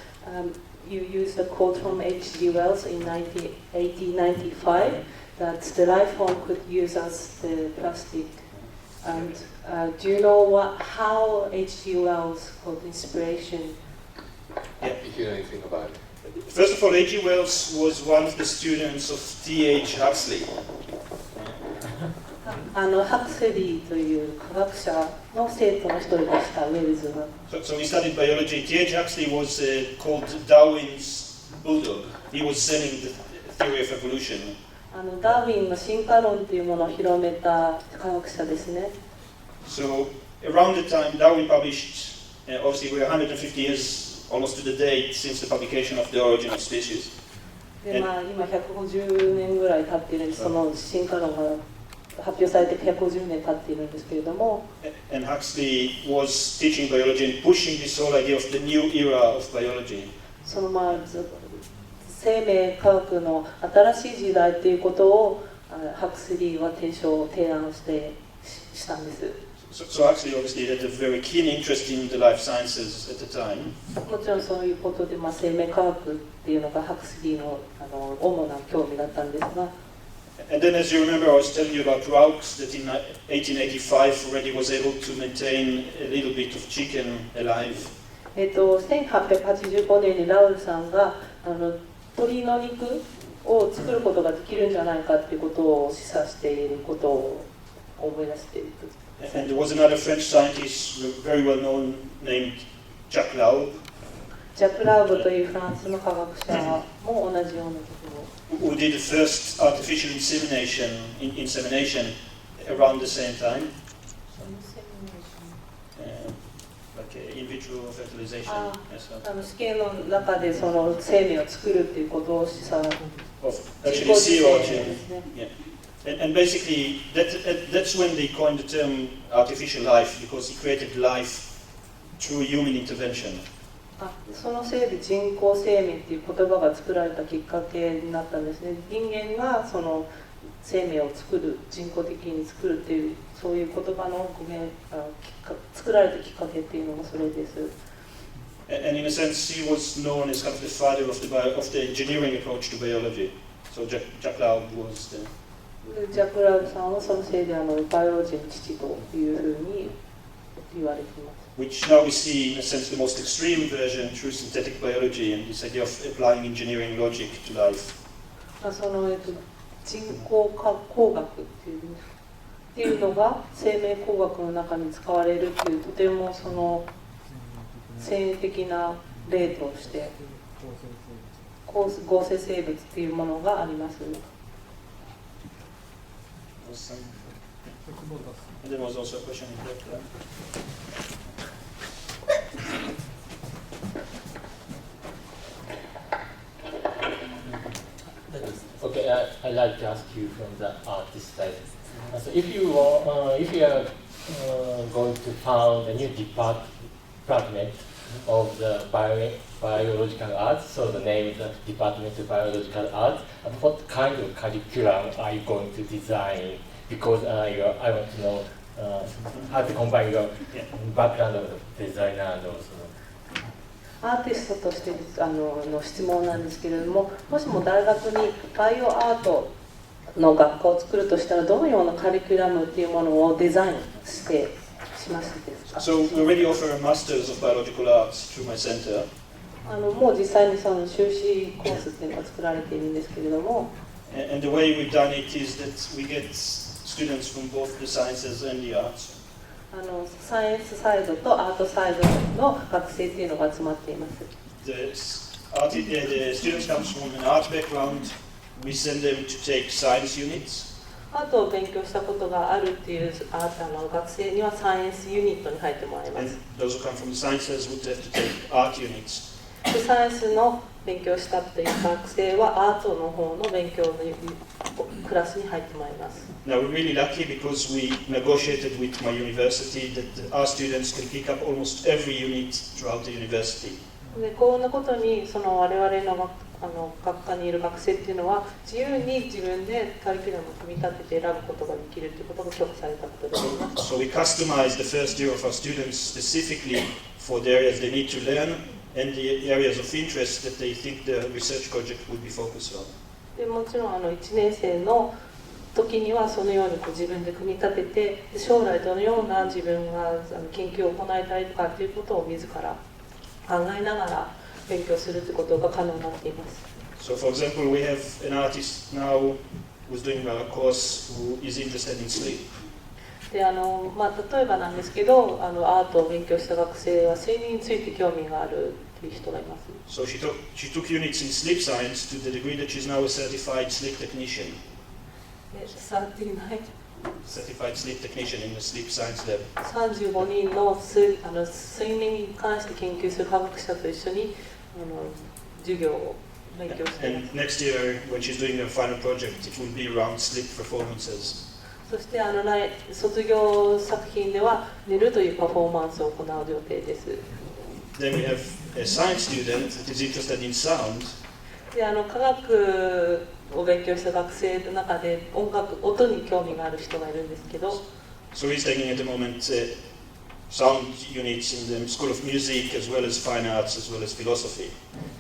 you used a quote from H.G. Wells in 1895 that the life form could use as the plastic. And do you know how H.G. Wells got inspiration? Yeah. If you know anything about it. First of all, H.G. Wells was one of the students of T.H. Huxley. ハクセリーという科学者の生徒の一人でした、ウェルズが。So we studied biology. T.H. Huxley was called Darwin's bulldog. He was selling the theory of evolution. ダーウィンの進化論というものを広めた科学者ですね。So around the time Darwin published, obviously we're 150 years almost to the date since the publication of The Origin of Species. で今150年ぐらい経っているその進化論が発表されて150年経っているんですけれども。And Huxley was teaching biology and pushing this whole idea of the new era of biology. その生命科学の新しい時代ということをハクスリーは提案したんです。So Huxley obviously had a very keen interest in the life sciences at the time. もちろんそういうことで、生命科学っていうのがハクスリーの主な興味だったんですが。And then, as you remember, I was telling you about Raux that in 1885 already was able to maintain a little bit of chicken alive. 1885年にラウルさんが鶏の肉を作ることができるんじゃないかということを示唆していることを思い出している。And there was another French scientist, very well known, named Jacques Laube. ジャック・ラウブというフランスの科学者も同じようなことを。Who did the first artificial insemination around the same time? Like in vitro fertilization. 試験の中でその生命を作るということを示唆。Actually, sea origin. Yeah. And basically, that's when they coined the term artificial life, because he created life through human intervention. そのせいで人工生命っていう言葉が作られたきっかけになったんですね。人間がその生命を作る、人工的に作るっていうそういう言葉の作られたきっかけっていうのもそれです。And in a sense, he was known as kind of the father of the engineering approach to biology. So Jacques Laube was the. ジャック・ラウブさんはそのせいでバイオロジーの父というふうに言われています。Which now we see, in a sense, the most extreme version through synthetic biology and this idea of applying engineering logic to life. その人工工学っていうのが生命工学の中に使われるっていうとてもその先鋭的な例として合成生物っていうものがあります。And there was also a question in there. Okay, I'd like to ask you from the artist side. So if you are going to found a new department of the biological arts, so the name is the Department of Biological Arts, and what kind of curriculum are you going to design? Because I want to know how to combine your background of designer and also. アーティストとしての質問なんですけれども、もしも大学にバイオアートの学科を作るとしたらどのようなカリキュラムっていうものをデザインしますですか？ So we already offer a Masters of Biological Arts through my center. もう実際にその修士コースっていうのが作られているんですけれども。And the way we've done it is that we get students from both the sciences and the arts. サイエンスサイドとアートサイドの学生っていうのが集まっています。The students come from an art background. We send them to take science units. アートを勉強したことがあるっていう学生にはサイエンスユニットに入ってもらいます。And those who come from the sciences would have to take art units. サイエンスの勉強したっていう学生はアートの方の勉強のクラスに入ってもらいます。Now we're really lucky because we negotiated with my university that our students can pick up almost every unit throughout the university. でこんなことに我々の学科にいる学生っていうのは自由に自分でカリキュラムを組み立てて選ぶことができるということが許可されたことであります。So we customize the first year of our students specifically for the areas they need to learn and the areas of interest that they think the research project would be focused on. でもちろん1年生の時にはそのように自分で組み立てて、将来どのような自分が研究を行いたいとかということを自ら考えながら勉強するということが可能になっています。So, for example, we have an artist now who's doing a course who is interested in sleep. で例えばなんですけど、アートを勉強した学生は睡眠について興味があるという人がいます。So she took units in sleep science to the degree that she's now a certified sleep technician. Certified sleep technician in the sleep science lab. 35人の睡眠に関して研究する科学者と一緒に授業を勉強しています。And next year, when she's doing her final project, it will be around sleep performances. そして卒業作品では寝るというパフォーマンスを行う予定です。Then we have a science student that is interested in sound. で科学を勉強した学生の中で音に興味がある人がいるんですけど、So he's taking at the moment sound units in the School of Music as well as Fine Arts as well as Philosophy.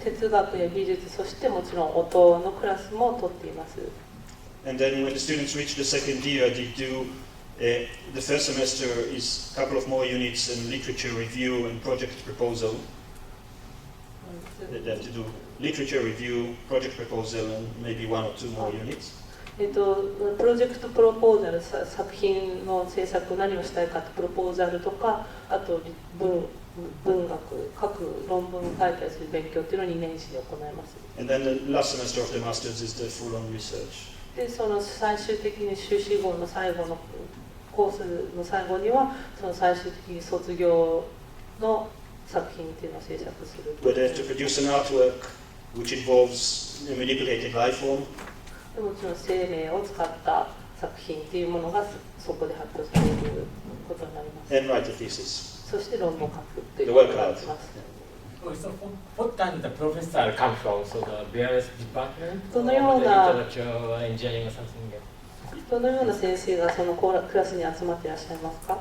哲学や美術、そしてもちろん音のクラスも取っています。And then when the students reach the second year, they do the first semester is a couple of more units in literature review and project proposal. They have to do literature review, project proposal, and maybe one or two more units. プロジェクトプロポーザル、作品の制作、何をしたいかとプロポーザルとか、あと文学、書く論文を書いたりする勉強っていうのを2年次で行います。And then the last semester of the masters is the full-on research. でその最終的に修士号の最後のコースの最後にはその最終的に卒業の作品っていうのを制作する。Where they have to produce an artwork which involves a manipulated life form. もちろん生命を使った作品っていうものがそこで発表されることになります。And write a thesis. そして論文を書くということになります。So what kind of the professor come from? So the various department? どのような literature, engineering or something? どのような先生がそのクラスに集まっていらっしゃいますか？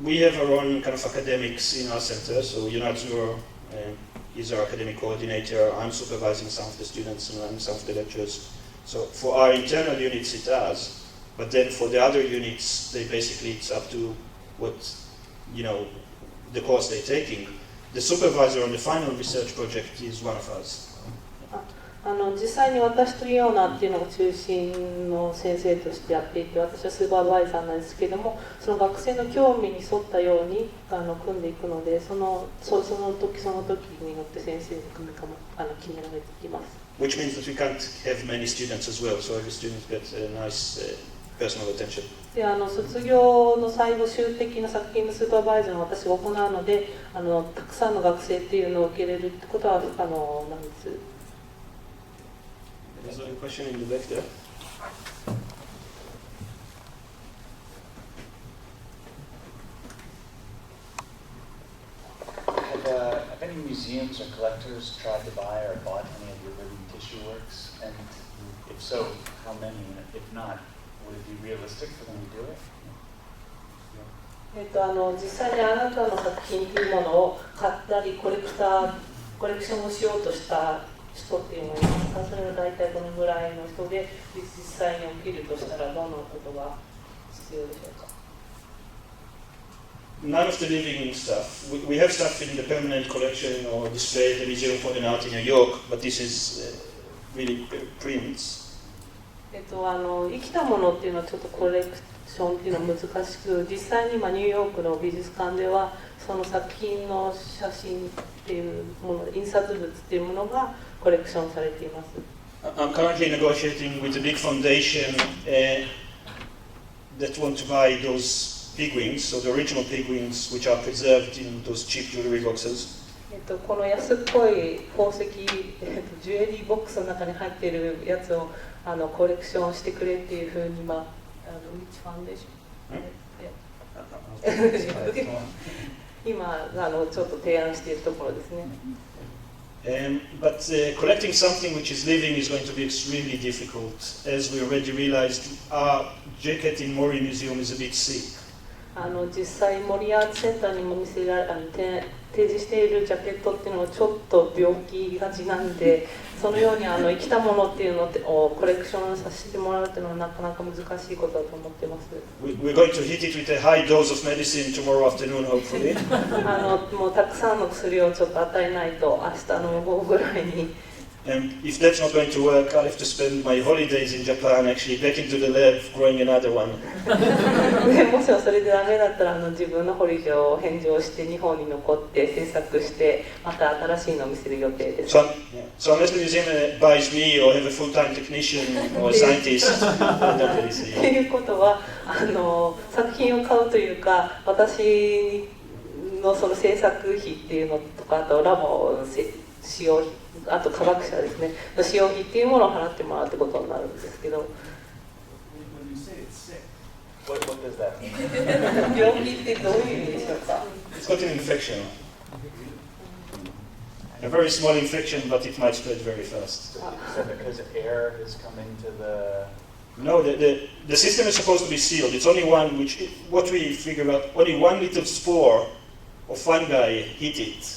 We have our own kind of academics in our center. So Yunazur is our academic coordinator. I'm supervising some of the students and some of the lecturers. So for our internal units it does, but then for the other units, they basically it's up to what the course they're taking. The supervisor on the final research project is one of us. 実際に私とリオナっていうのが中心の先生としてやっていて、私はスーパーバイザーなんですけども、その学生の興味に沿ったように組んでいくので、その時その時によって先生の組み決められていきます。Which means that we can't have many students as well, so every student gets a nice personal attention. で卒業の最後終的な作品のスーパーバイザーを私が行うので、たくさんの学生っていうのを受け入れるってことは不可能なんです。Is there a question in the back there? Have any museums or collectors tried to buy or bought any of your living tissue works? And if so, how many? And if not, would it be realistic for them to do it? 実際にあなたの作品というものを買ったりコレクションをしようとした人っていうのがいますか？それは大体どのぐらいの人で実際に起きるとしたらどんなことが必要でしょうか？ None of the living stuff. We have stuff in the permanent collection or display at the Museum of Modern Art in New York, but this is really prints. 生きたものっていうのはちょっとコレクションっていうのは難しく、実際に今ニューヨークの美術館ではその作品の写真っていうもの、印刷物っていうものがコレクションされています。I'm currently negotiating with a big foundation that want to buy those pigwings, so the original pigwings which are preserved in those cheap jewelry boxes. この安っぽい宝石、ジュエリーボックスの中に入っているやつをコレクションしてくれっていうふうに今、which foundation? 今ちょっと提案しているところですね。But collecting something which is living is going to be extremely difficult, as we already realized. Our jacket in Mori Museum is a bit sick. 実際モリアーツセンターにも提示しているジャケットっていうのはちょっと病気がちなんで、そのように生きたものっていうのをコレクションさせてもらうっていうのはなかなか難しいことだと思ってます。We're going to hit it with a high dose of medicine tomorrow afternoon, hopefully. もうたくさんの薬をちょっと与えないと明日の午後ぐらいに。And if that's not going to work, I'll have to spend my holidays in Japan actually back into the lab growing another one. もしもそれでダメだったら自分のホリデーを返上して日本に残って制作してまた新しいのを見せる予定です。So unless the museum buys me or have a full-time technician or scientist, I don't really see it. っていうことは作品を買うというか、私のその制作費っていうのとか、あとラボの使用費、あと科学者ですねの使用費っていうものを払ってもらうってことになるんですけど。What does that mean? 病気ってどういう意味でしょうか？ It's got an infection. A very small infection, but it might spread very fast. Is that because air is coming to the... No, the system is supposed to be sealed. It's only one, what we figure out, only one little spore of fungi hit it.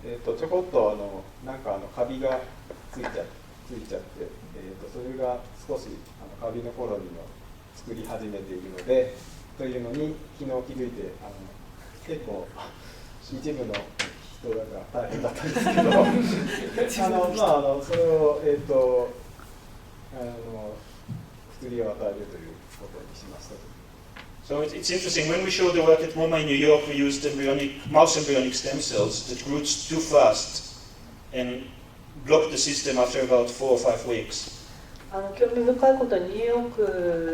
ちょこっとなんかカビがついちゃって、それが少しカビのコロニーを作り始めているので、というのに昨日気づいて結構一部の人が大変だったんですけどそれを薬を与えるということにしました。So it's interesting, when we showed the work at MoMA in New York, we used mouse embryonic stem cells that grew too fast and blocked the system after about 4 or 5 weeks. 興味深いことにニューヨー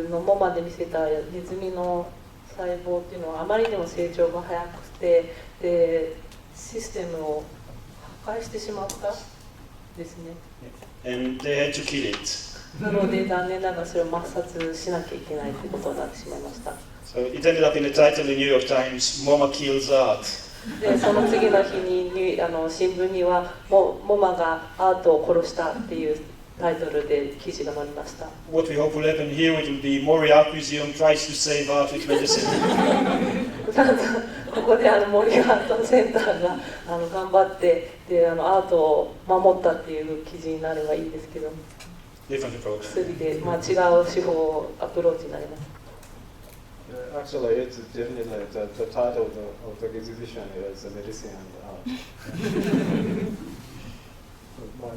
クのモマで見せたネズミの細胞っていうのはあまりにも成長が早くて、でシステムを破壊してしまったですね。And they had to kill it. なので残念ながらそれを抹殺しなきゃいけないということになってしまいました。So it ended up in the title in the New York Times, MoMA kills art. でその次の日に新聞にはモマがアートを殺したっていうタイトルで記事が載りました。What we hope will happen here, it will be Mori Art Museum tries to save art with medicine. ここでモリアートセンターが頑張ってでアートを守ったっていう記事になればいいですけど、薬で、違う手法アプローチになります。Actually, it's definitely the title of the exhibition is medicine and art.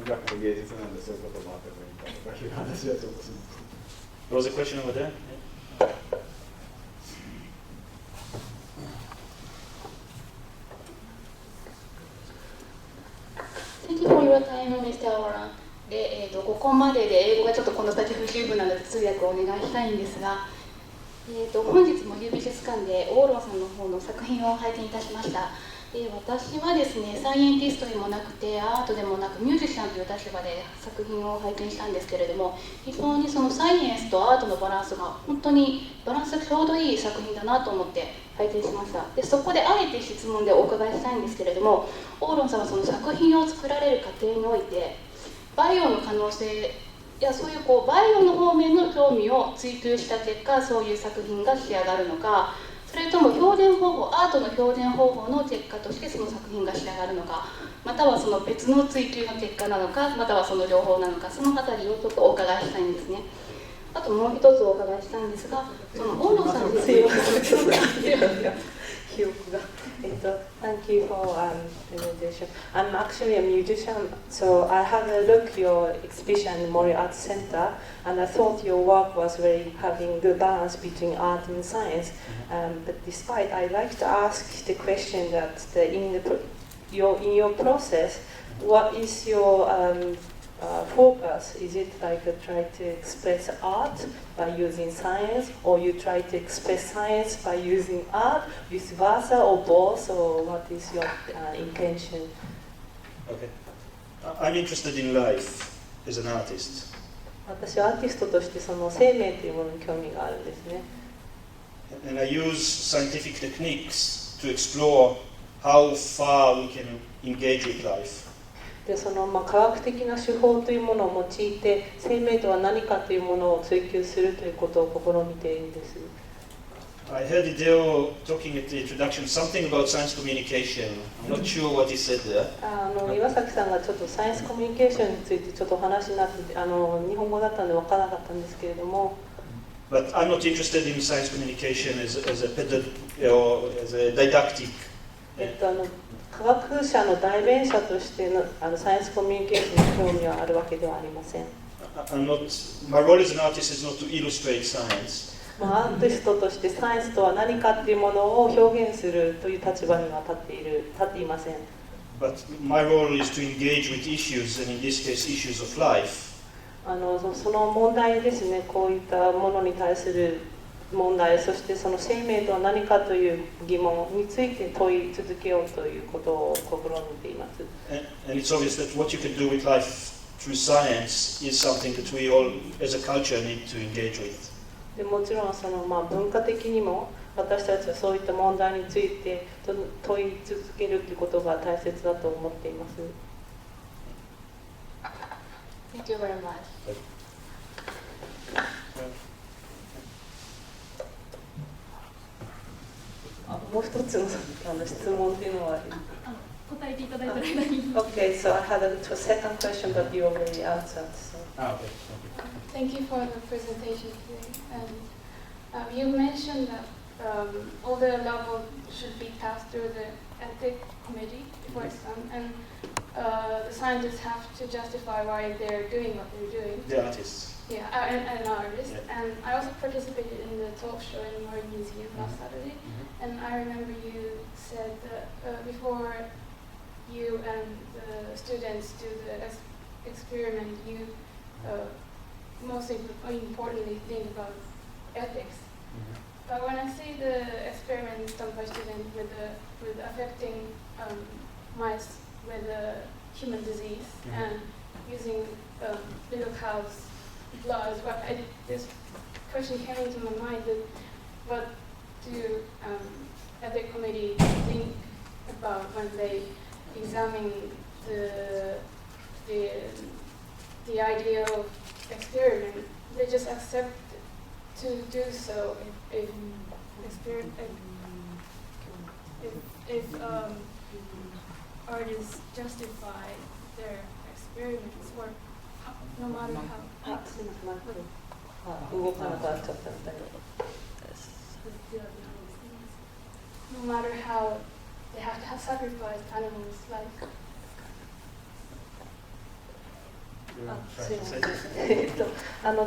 医学と芸術なんでそういうこともあってもいいかとかいう話はちょっとします。There was a question over there. Thank you for your time, Mr. Oron. で、ここまでで英語がちょっとこの先不十分なので通訳をお願いしたいんですが、本日も美術館でオーロンさんの方の作品を拝見いたしました。私はですね、サイエンティストでもなくてアートでもなくミュージシャンという立場で作品を拝見したんですけれども、非常にそのサイエンスとアートのバランスが本当にバランスがちょうどいい作品だなと思って拝見しました。でそこであえて質問でお伺いしたいんですけれども、オーロンさんはその作品を作られる過程においてバイオの可能性やそういうバイオの方面の興味を追求した結果そういう作品が仕上がるのか、それとも表現方法、アートの表現方法の結果としてその作品が仕上がるのか、またはその別の追求の結果なのか、またはその両方なのか、そのあたりをちょっとお伺いしたいんですね。あともう一つお伺いしたいんですが、その大野さん自身は記憶がThank you for presentation. I'm actually a musician, so I had a look at your exhibition in Mori Art Center, and I thought your work was very having good balance between art and science. But despite, I'd like to ask the question that in your process, what is your focus? Is it like try to express art by using science, or you try to express science by using art, vice versa, or both, or what is your intention? Okay. I'm interested in life as an artist. 私はアーティストとしてその生命というものに興味があるんですね。And I use scientific techniques to explore how far we can engage with life. でその科学的な手法というものを用いて生命とは何かというものを追求するということを試みているんです。I heard Hideo talking at the introduction something about science communication. I'm not sure what he said there. 岩崎さんがちょっとサイエンスコミュニケーションについてちょっとお話になって日本語だったので分からなかったんですけれども。But I'm not interested in science communication as a or as a didactic. 科学者の代弁者としてのサイエンスコミュニケーションに興味はあるわけではありません。My role as an artist is not to illustrate science. アーティストとしてサイエンスとは何かっていうものを表現するという立場には立っていません。But my role is to engage with issues, and in this case, issues of life. その問題ですね、こういったものに対する問題、そしてその生命とは何かという疑問について問い続けようということを試みています。And it's obvious that what you can do with life through science is something that we all, as a culture, need to engage with. でもちろん文化的にも私たちはそういった問題について問い続けるということが大切だと思っています。Thank you very much. もう一つの質問っていうのは答えていただいた間に。Okay, so I had a second question, but you already answered. So. Okay. Thank you for the presentation today. And you mentioned that all the levels should be passed through the ethics committee before it's done, and the scientists have to justify why they're doing what they're doing. The artists. Yeah, and artists. Yeah. And I also participated in the talk show in Mori Museum last Saturday, and I remember you said that before you and the students do the experiment, you most importantly think about ethics. But when I see the experiments done by students with affecting mice with human disease and using little cows' blood, this question came into my mind: that what do ethics committee think about when they examine the idea of experiment? They just accept to do so if artists justify their experiments, or no matter how. 動かなくなっちゃったみたいな。No matter how they have to sacrifice animals' life. すいません。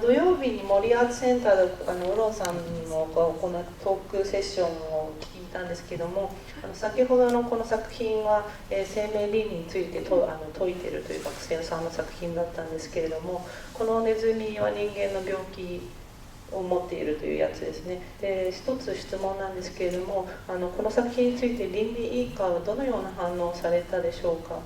土曜日に森アーツセンターでオロンさんの行ったトークセッションを聞いたんですけども、先ほどのこの作品は、生命倫理について説いているという学生さんの作品だったんですけれども、このネズミは人間の病気を持っているというやつですね。で、一つ質問なんですけれども、この作品について倫理委員会はどのような反応をされたでしょうか。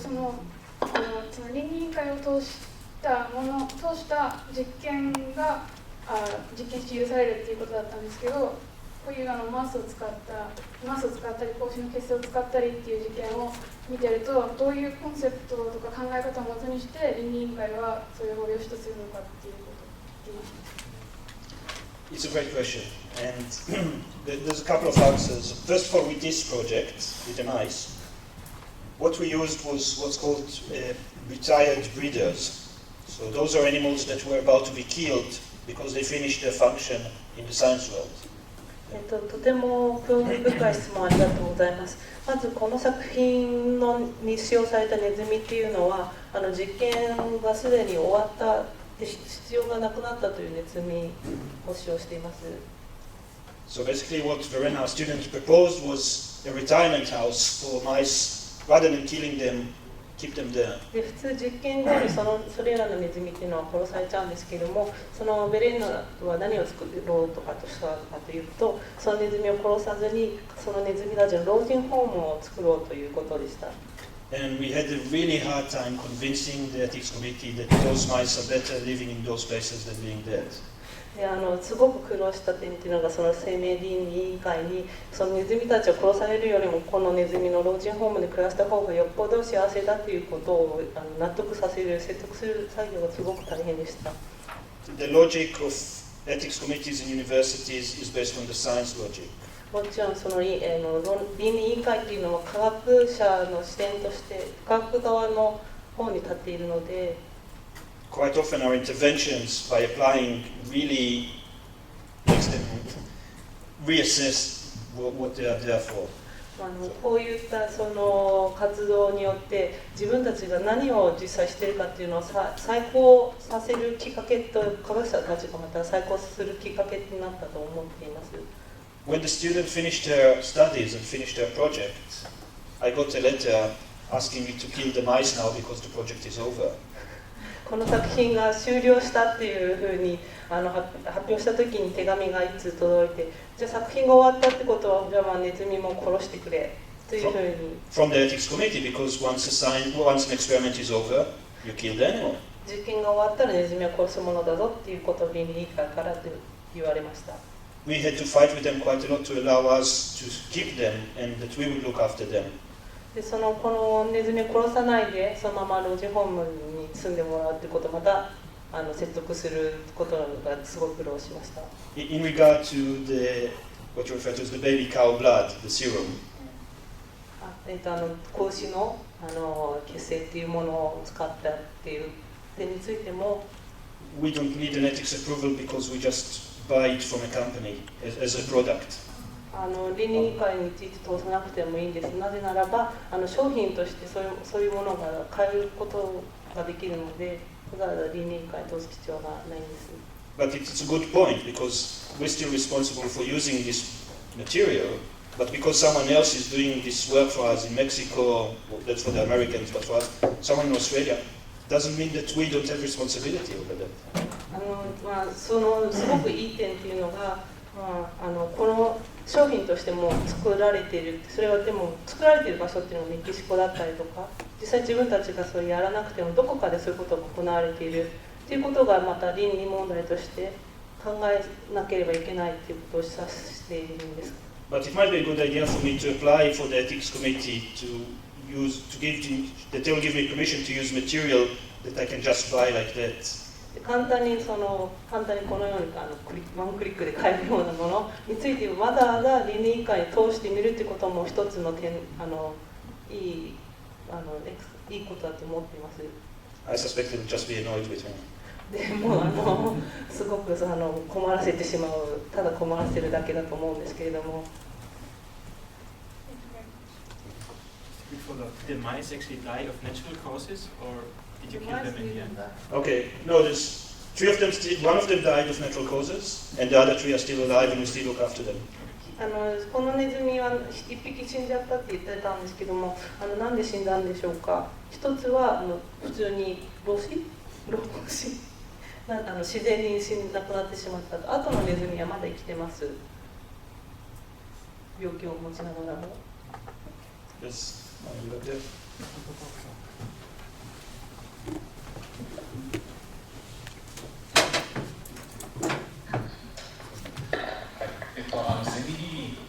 その倫理委員会を通した実験が実験して許されるっていうことだったんですけど、こういうマウスを使ったり格子の結晶を使ったりっていう実験を見てると、どういうコンセプトとか考え方をもとにして倫理委員会はそれを良しとするのかっていうことを聞いています。It's a great question, and there's a couple of answers. First of all, with this project, with the mice, what we used was what's called retired breeders. So those are animals that were about to be killed because they finished their function in the science world. とても興味深い質問ありがとうございます。まずこの作品に使用されたネズミっていうのは実験がすでに終わった必要がなくなったというネズミを使用しています。So basically what Verena, our student, proposed was a retirement house for mice. Rather than killing them, keep them there. で普通実験後にそれらのネズミっていうのは殺されちゃうんですけども、そのベレーナは何を作ろうとかとしたかというと、そのネズミを殺さずにそのネズミたちの老人ホームを作ろうということでした。And we had a really hard time convincing the ethics committee that those mice are better living in those places than being dead. ですごく苦労した点っていうのが、その生命倫理委員会にそのネズミたちを殺されるよりもこのネズミの老人ホームで暮らした方がよっぽど幸せだということを納得させる、説得する作業がすごく大変でした。The logic of ethics committees in universities is based on the science logic. もちろんその倫理委員会というのは科学者の視点として科学側の方に立っているので、Quite often our interventions by applying really makes them reassess what they are there for. こういったその活動によって自分たちが何を実際しているかっていうのを再考させるきっかけと、科学者たちがまた再考するきっかけになったと思っています。When the student finished her studies and finished her project, I got a letter asking me to kill the mice now because the project is over. この作品が終了したっていうふうに発表した時に手紙が一通届いて、じゃあ作品が終わったってことは、じゃあまあネズミも殺してくれというふうに。From the ethics committee, because once an experiment is over, you kill the animal. 実験が終わったらネズミは殺すものだぞっていうことを倫理委員会からと言われました。We had to fight with them quite a lot to allow us to keep them and that we would look after them. でこのネズミを殺さないでそのまま老人ホームに住んでもらうということをまた説得することがすごく苦労しました。In regard to what you refer to as the baby cow blood, the serum. 子牛の血清っていうものを使ったっていう点についても、We don't need an ethics approval because we just buy it from a company as a product. 倫理委員会について通さなくてもいいんです。なぜならば商品としてそういうものが買えることができるので、だから倫理委員会に通す必要がないんです。But it's a good point because we're still responsible for using this material, but because someone else is doing this work for us in Mexico, well, that's for the Americans, but for us, someone in Australia, doesn't mean that we don't have responsibility over that. そのすごくいい点っていうのが、この商品としても作られている、それはでも作られている場所っていうのはメキシコだったりとか、実際自分たちがそれやらなくてもどこかでそういうことが行われているということがまた倫理問題として考えなければいけないということを指しているんです。But it might be a good idea for me to apply for the ethics committee that they will give me permission to use material that I can just buy like that. 簡単にこのようにワンクリックで買えるようなものについてわざわざ倫理委員会に通してみるということも一つのいいことだと思っています。I suspect it will just be annoyed with me. でもすごく困らせてしまう、ただ困らせるだけだと思うんですけれども。Did mice actually die of natural causes, or did you kill them in the end? Okay, no, there's three of them. One of them died of natural causes, and the other three are still alive, and we still look after them. このネズミは一匹死んじゃったって言ってたんですけども、なんで死んだんでしょうか。一つは普通に老死自然に亡くなってしまったと。あとのネズミはまだ生きてます。病気を持ちながらも。Yes. セミリビング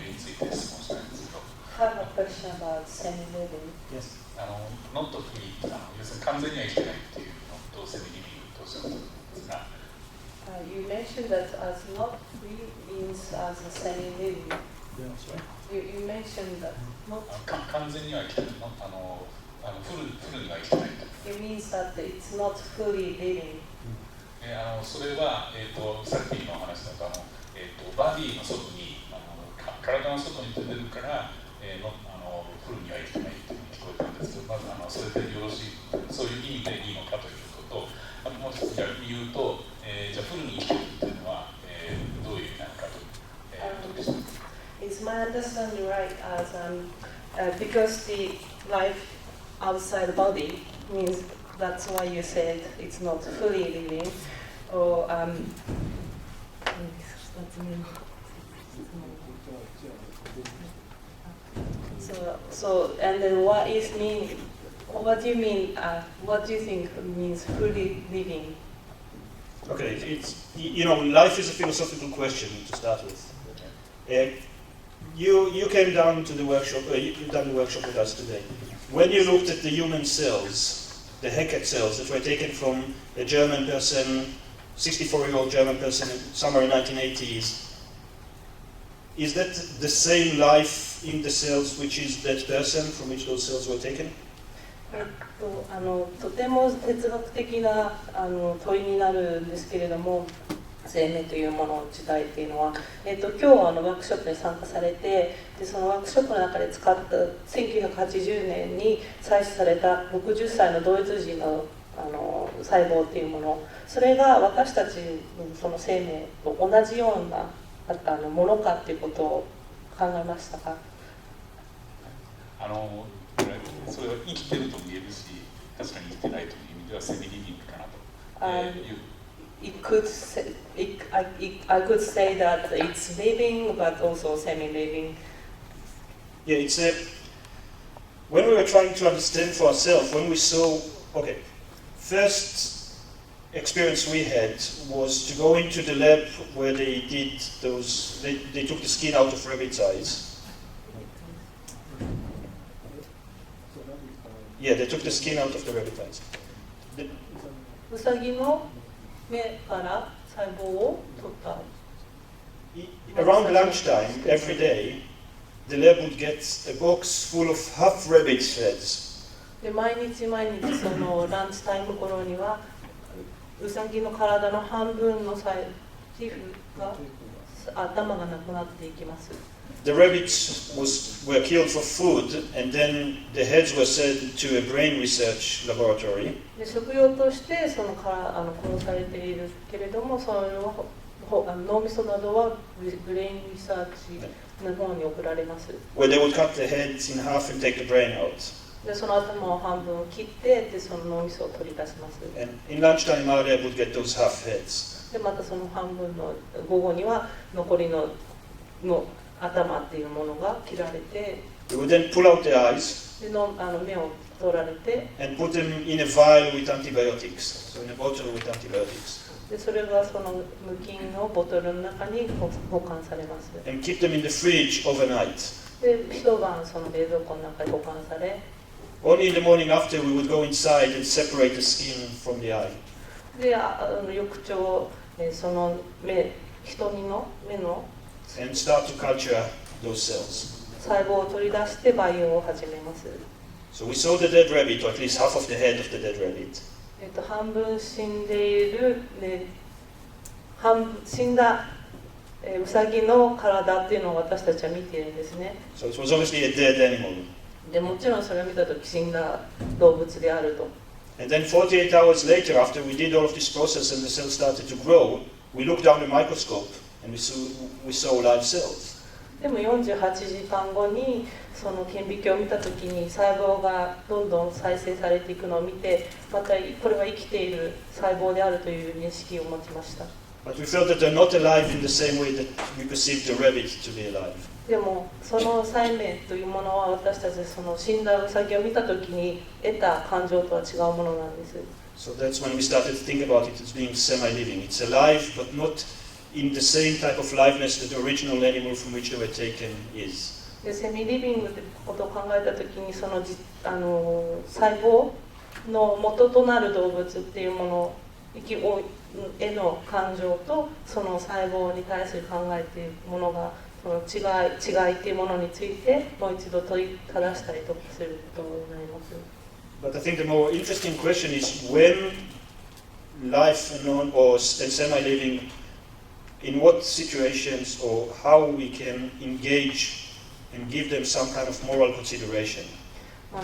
について質問したいんですけど。Have a question about semi-living. Yes. Not free 要するに完全には生きてないっていうのとセミリビングとおっしゃったんですが。You mentioned that as not free means as a semi-living. Yeah, that's right. You mentioned that not. 完全には生きてない。フルには生きてない。It means that it's not fully living. それはさっきの話だとバディの外に体の外に出てるからフルには生きてないっていうふうに聞こえたんですけど、まずそれでよろしい、そういう意味でいいのかということと、あともう一つ逆に言うと、じゃあフルに生きてるっていうのは、どういう意味なのかということでした。Is my understanding right as because the life outside the body means that's why you said it's not fully living, or so and then what is mean? What do you mean? What do you think means fully living? Okay, life is a philosophical question to start with. You came down to the workshop, you've done the workshop with us today. When you looked at the human cells, the Hackett cells that were taken from a German person, 64-year-old German person, somewhere in 1980s, is that the same life in the cells which is that person from which those cells were taken? とても哲学的な問いになるんですけれども、生命というものの時代っていうのは、今日ワークショップに参加されて、でそのワークショップの中で使った1980年に採取された60歳のドイツ人の細胞っていうもの、それが私たちのその生命と同じようなものかっていうことを考えましたか？それは生きてると見えるし、確かに生きてないという意味ではセミリビングかなと。I could say that it's living, but also semi-living. Yeah, when we were trying to understand for ourselves, when we saw, first experience we had was to go into the lab where they did they took the skin out of rabbit's eyes. Yeah, they took the skin out of the rabbit eyes. ウサギの目から細胞を取った。Around lunchtime, every day, the lab would get a box full of half rabbit's heads. で毎日そのランチタイム頃にはウサギの体の半分の皮膚が頭がなくなっていきます。The rabbits were killed for food, and then the heads were sent to a brain research laboratory. で食用として殺されているけれども、それは脳みそなどはブレインリサーチの方に送られます。Where they would cut the heads in half and take the brain out. でその頭を半分切ってでその脳みそを取り出します。And in lunchtime, our lab would get those half heads. でまたその半分の午後には残りの頭っていうものが切られて、 We would then pull out the eyes で目を取られて、 and put them in a vial with antibiotics, so in a bottle with antibiotics. でそれがその無菌のボトルの中に保管されます。And keep them in the fridge overnight. で一晩その冷蔵庫の中に保管され、 Only in the morning after we would go inside and separate the skin from the eye. で翌朝その人の目の And start to culture those cells. 細胞を取り出して培養を始めます。So we saw the dead rabbit, or at least half of the head of the dead rabbit. 半分死んでいる、死んだウサギの体っていうのを私たちは見ているんですね。So it was obviously a dead animal. でもちろんそれを見たとき死んだ動物であると。And then 48 hours later, after we did all of this process and the cells started to grow, we looked down the microscope and we saw live cells. でも48時間後にその顕微鏡を見たときに細胞がどんどん再生されていくのを見て、またこれは生きている細胞であるという認識を持ちました。But we felt that they're not alive in the same way that we perceived the rabbit to be alive. でもその生命というものは私たちその死んだウサギを見たときに得た感情とは違うものなんです。So that's when we started to think about it as being semi-living. It's alive, but not in the same type of liveness that the original animal from which they were taken is. でセミリビングってことを考えたときにその細胞の元となる動物っていうものへの感情とその細胞に対する考えているものがその違いっていうものについてもう一度問いただしたりとかすることになります。But I think the more interesting question is when life and semi-living, in what situations or how we can engage and give them some kind of moral consideration.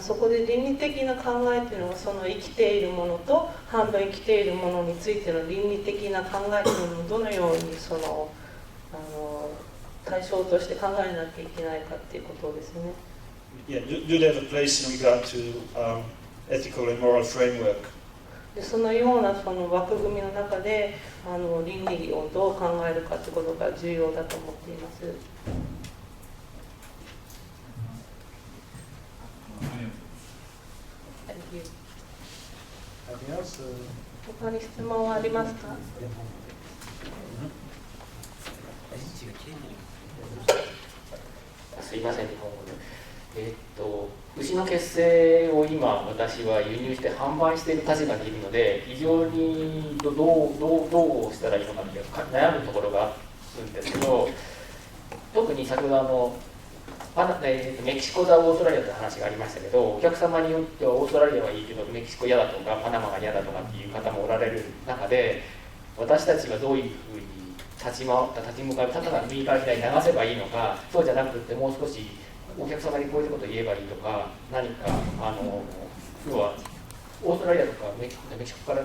そこで倫理的な考えというのはその生きているものと半分生きているものについての倫理的な考えというのをどのようにその対象として考えなきゃいけないかっていうことですね。Yeah, do they have a place in regard to ethical and moral framework? でそのようなその枠組みの中で倫理をどう考えるかということが重要だと思っています。Anything else? 他に質問はありますか？すいません、日本語で。牛の血清を今、私は輸入して販売している立場にいるので、非常にどうしたらいいのかって悩むところがあるんですけど、特に先ほどメキシコだオーストラリアという話がありましたけど、お客様によってはオーストラリアはいいけどメキシコ嫌だとかパナマが嫌だとかっていう方もおられる中で、私たちはどういうふうに立ち向かう、ただ右から左に流せばいいのか、そうじゃなくてもう少しお客様にこういうことを言えばいいとか、何か要はオーストラリアとかメキシコから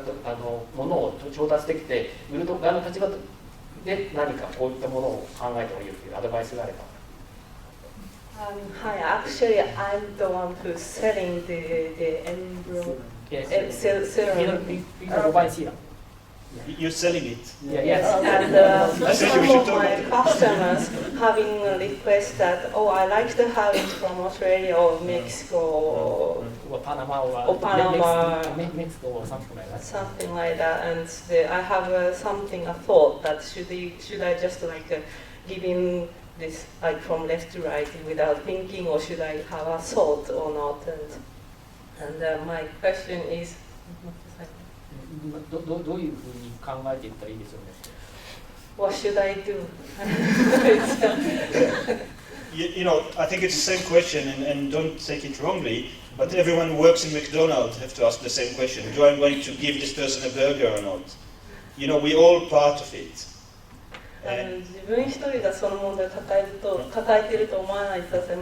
物を調達できて売る側の立場で何かこういったものを考えてもいいというアドバイスがあれば。Hi, actually, I'm the one who's selling the embryo. You're selling it. Yes, and some of my customers having a request that, oh, I like to have it from Australia or Mexico or Panama Mexico or something like that. Something like that, and I have a thought that should I just give him this from left to right without thinking, or should I have a thought or not? And my question is. どういうふうに考えていったらいいですよね。What should I do? You know, I think it's the same question, and don't take it wrongly, but everyone who works in McDonald's have to ask the same question. Do I want to give this person a burger or not? You know, we're all part of it. 自分一人がその問題を抱えていると思わないでください。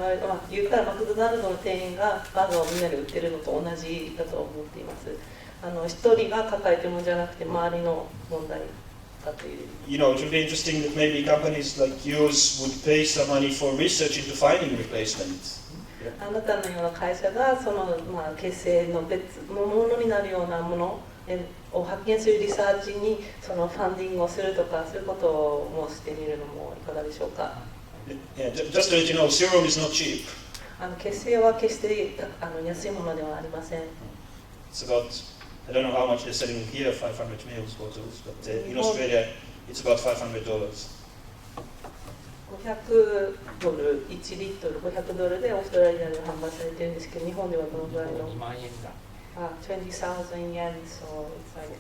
言ったらマクドナルドの店員がバーガーをみんなに売ってるのと同じだと思っています。一人が抱えてるものじゃなくて周りの問題だという。You know, it would be interesting that maybe companies like yours would pay some money for research into finding replacements. あなたのような会社がその血清の別のものになるようなものを発見するリサーチにそのファンディングをするとか、そういうことをしてみるのもいかがでしょうか。Yeah, just to let you know, serum is not cheap. 血清は決して安いものではありません。It's about I don't know how much they're selling here, 500 ml bottles, but in Australia it's about $500. 500ドル、1リットル500ドルでオーストラリアで販売されてるんですけど、日本ではどのぐらいの2万円だ。20,000 yen, so it's like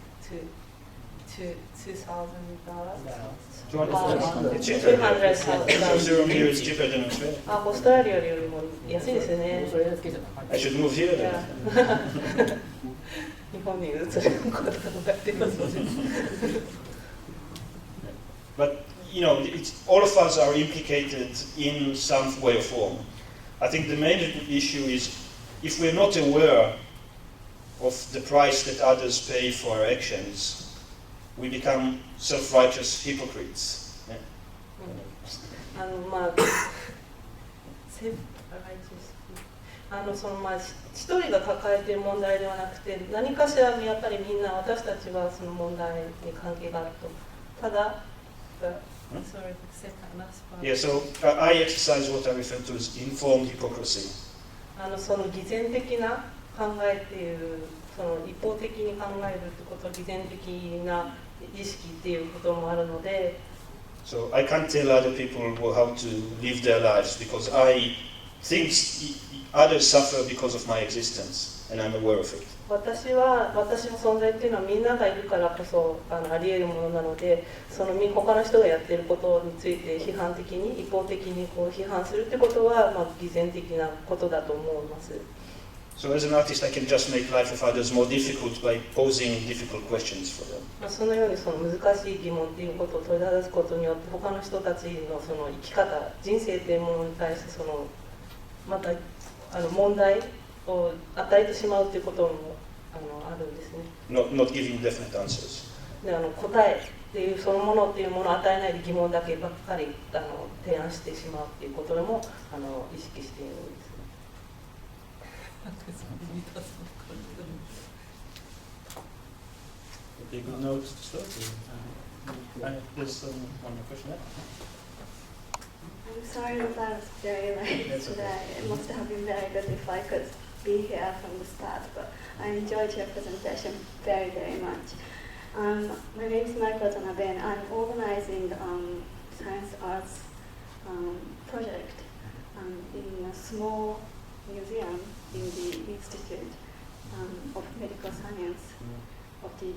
$2,000. Serum here is cheaper than Australia. オーストラリアよりも安いですよね。I should move here then. 日本に移ることを考えています。But you know, all of us are implicated in some way or form. I think the main issue is if we're not aware of the price that others pay for our actions, we become self-righteous hypocrites. Yeah? 一人が抱えている問題ではなくて、何かしらやっぱりみんな私たちはその問題に関係があると。ただ、Yeah, so I exercise what I refer to as informed hypocrisy. その偽善的な考えっていう、その一方的に考えるってこと、偽善的な意識っていうこともあるので。So I can't tell other people how to live their lives because I think others suffer because of my existence, and I'm aware of it. 私の存在っていうのはみんながいるからこそあり得るものなので、その他の人がやっていることについて批判的に一方的に批判するってことは偽善的なことだと思います。So as an artist, I can just make life of others more difficult by posing difficult questions for them. そのようにその難しい疑問っていうことを問いただすことによって他の人たちのその生き方、人生っていうものに対してそのまた問題を与えてしまうということもあるんですね。Not giving definite answers. で答えっていうそのものっていうものを与えないで疑問だけばっかり提案してしまうっていうことでも意識しているんです。Big notes to start. There's one more question. I'm sorry that I was very late today. It must have been very good if I could be here from the start, but I enjoyed your presentation very, very much. My name is Michael Watanabe, and I'm organizing science arts project in a small museum in the Institute of Medical Science of the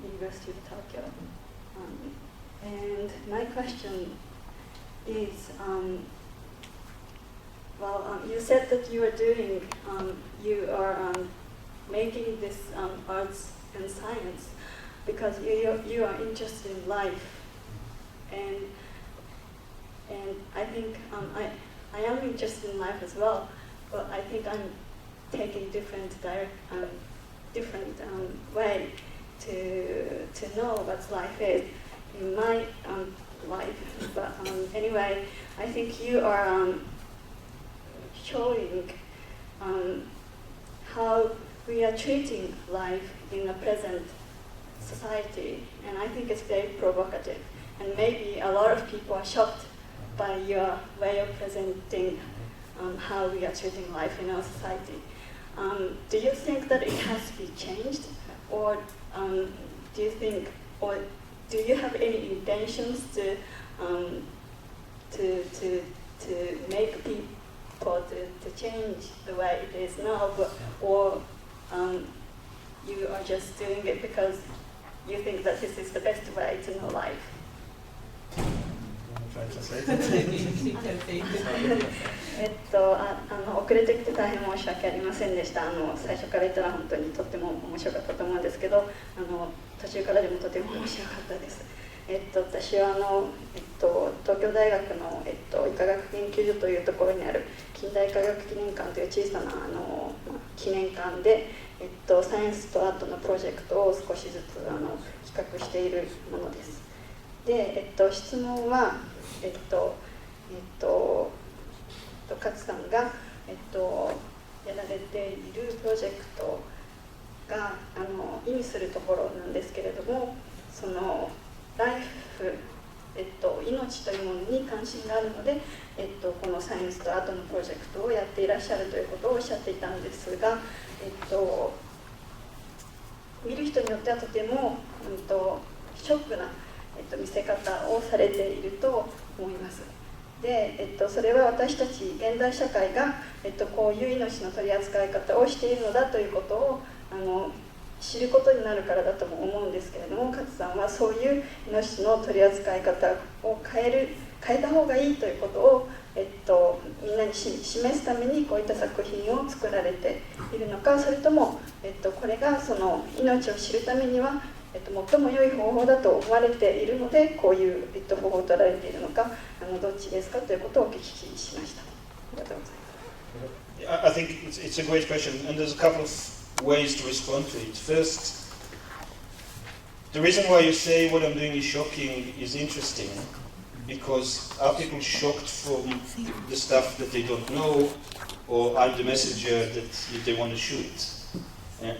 University of Tokyo. And my question is, you said that you are making this arts and science because you are interested in life, and I think I am interested in life as well, but I think I'm taking different way to know what life is in my life. But anyway, I think you are showing how we are treating life in the present society, and I think it's very provocative. And maybe a lot of people are shocked by your way of presenting how we are treating life in our society. Do you think that it has to be changed, or do you have any intentions to make people to change the way it is now, or you are just doing it because you think that this is the best way to know life?遅れてきて大変申し訳ありませんでした。最初から言ったら本当にとっても面白かったと思うんですけど、途中からでもとても面白かったです。私は東京大学の、医科学研究所というところにある近代科学記念館という小さな記念館で、サイエンスとアートのプロジェクトを少しずつ企画しているものです。で、質問は、勝さんが、やられているプロジェクトが意味するところなんですけれども、そのライフ、命というものに関心があるので、このサイエンスとアートのプロジェクトをやっていらっしゃるということをおっしゃっていたんですが、見る人によってはとても、ショックな、見せ方をされていると思います。で、それは私たち現代社会が、こういう命の取り扱い方をしているのだということを知ることになるからだとも思うんですけれども、勝さんはそういう命の取り扱い方を変えた方がいいということを、みんなに示すためにこういった作品を作られているのか、それとも、これがその命を知るためには最も良い方法だと思われているので、こういう、方法を取られているのか、どっちですかということをお聞きしました。ありがとうございます。I think it's a great question, and there's a couple of ways to respond to it. First, the reason why you say what I'm doing is shocking is interesting, because are people shocked from the stuff that they don't know, or I'm the messenger that they want to shoot? Yeah?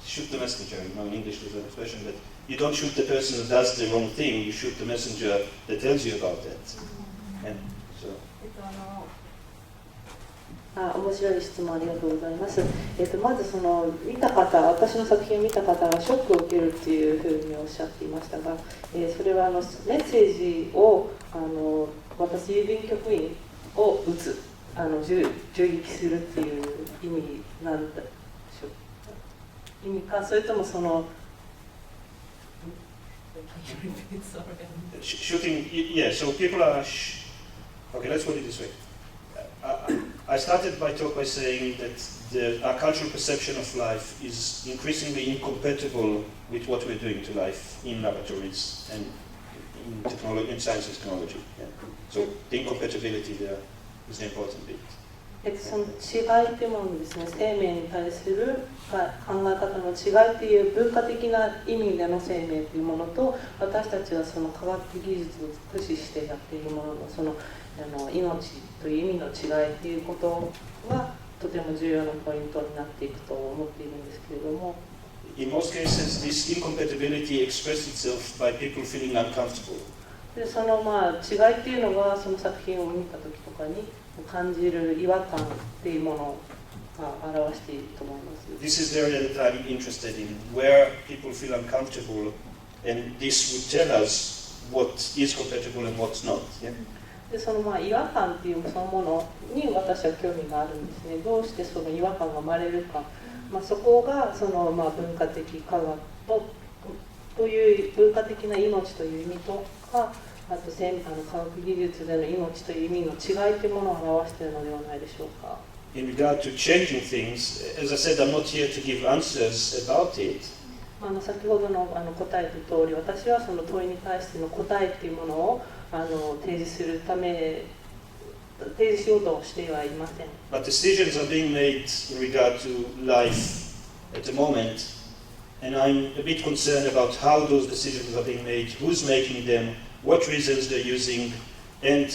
Shoot the messenger, in English there's an expression that you don't shoot the person who does the wrong thing, you shoot the messenger that tells you about that. And so. 面白い質問ありがとうございます。まず見た方、私の作品を見た方がショックを受けるっていうふうにおっしゃっていましたが、それはメッセージを渡す郵便局員を撃つ、銃撃するっていう意味なんだでしょう。意味か、それともShooting, yeah, so people are, okay, let's put it this way. I started by saying that our cultural perception of life is increasingly incompatible with what we're doing to life in laboratories and in science and technology. Yeah. So the incompatibility there is the important bit. その違いというものですね、生命に対する考え方の違いという文化的な意味での生命というものと、私たちはその科学技術を駆使してやっているもののその命という意味の違いということがとても重要なポイントになっていくと思っているんですけれども。In most cases, this incompatibility expresses itself by people feeling uncomfortable. でその違いっていうのがその作品を見た時とかに感じる違和感っていうものが表していると思います。This is the area that I'm interested in, where people feel uncomfortable, and this would tell us what is compatible and what's not. Yeah? でその違和感っていうそのものに私は興味があるんですね。どうしてその違和感が生まれるか、そこがその文化的科学という文化的な命という意味とか、あと科学技術での命という意味の違いというものを表しているのではないでしょうか。In regard to changing things, as I said, I'm not here to give answers about it. 先ほどの答えた通り、私はその問いに対しての答えっていうものを提示しようとしてはいません。But decisions are being made in regard to life at the moment, and I'm a bit concerned about how those decisions are being made, who's making them, what reasons they're using, and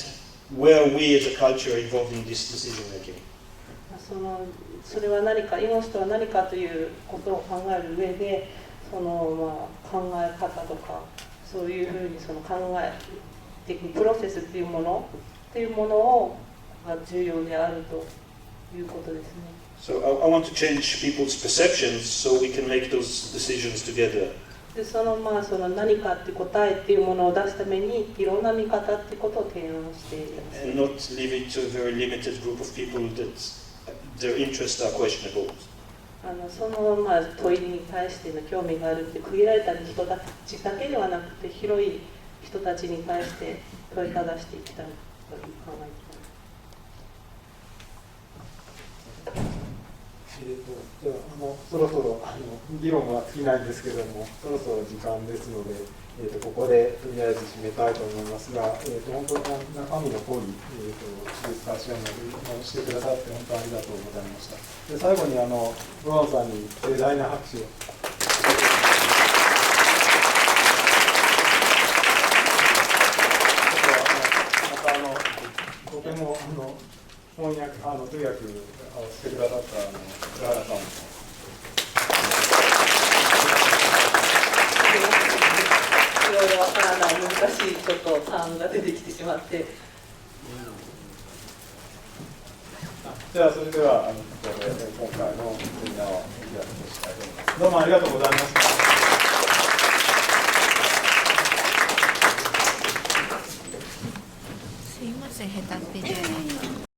where we as a culture are involved in this decision making. それは何か、命とは何かということを考える上で、その考え方とか、そういうふうに考えていくプロセスっていうものをが重要であるということですね。So I want to change people's perceptions so we can make those decisions together. でその何かって答えっていうものを出すためにいろんな見方ってことを提案しています。And not leave it to a very limited group of people that their interests are questionable. その問いに対しての興味があるって区切られた人たちだけではなくて広い人たちに対して問いただしていきたいと考えています。じゃあそろそろ議論は尽きないんですけども、そろそろ時間ですので、ここでとりあえず締めたいと思いますが、本当に中身の濃いディスカッションをしてくださって本当にありがとうございました。で最後にロアンさんに盛大な拍手を。またとても翻訳通訳をしてくださった倉原さんも。いろいろわからない難しいちょっと単が出てきてしまって。じゃあそれではここで今回のセミナーを開きしたいと思います。どうもありがとうございました。すいません、下手っぴで。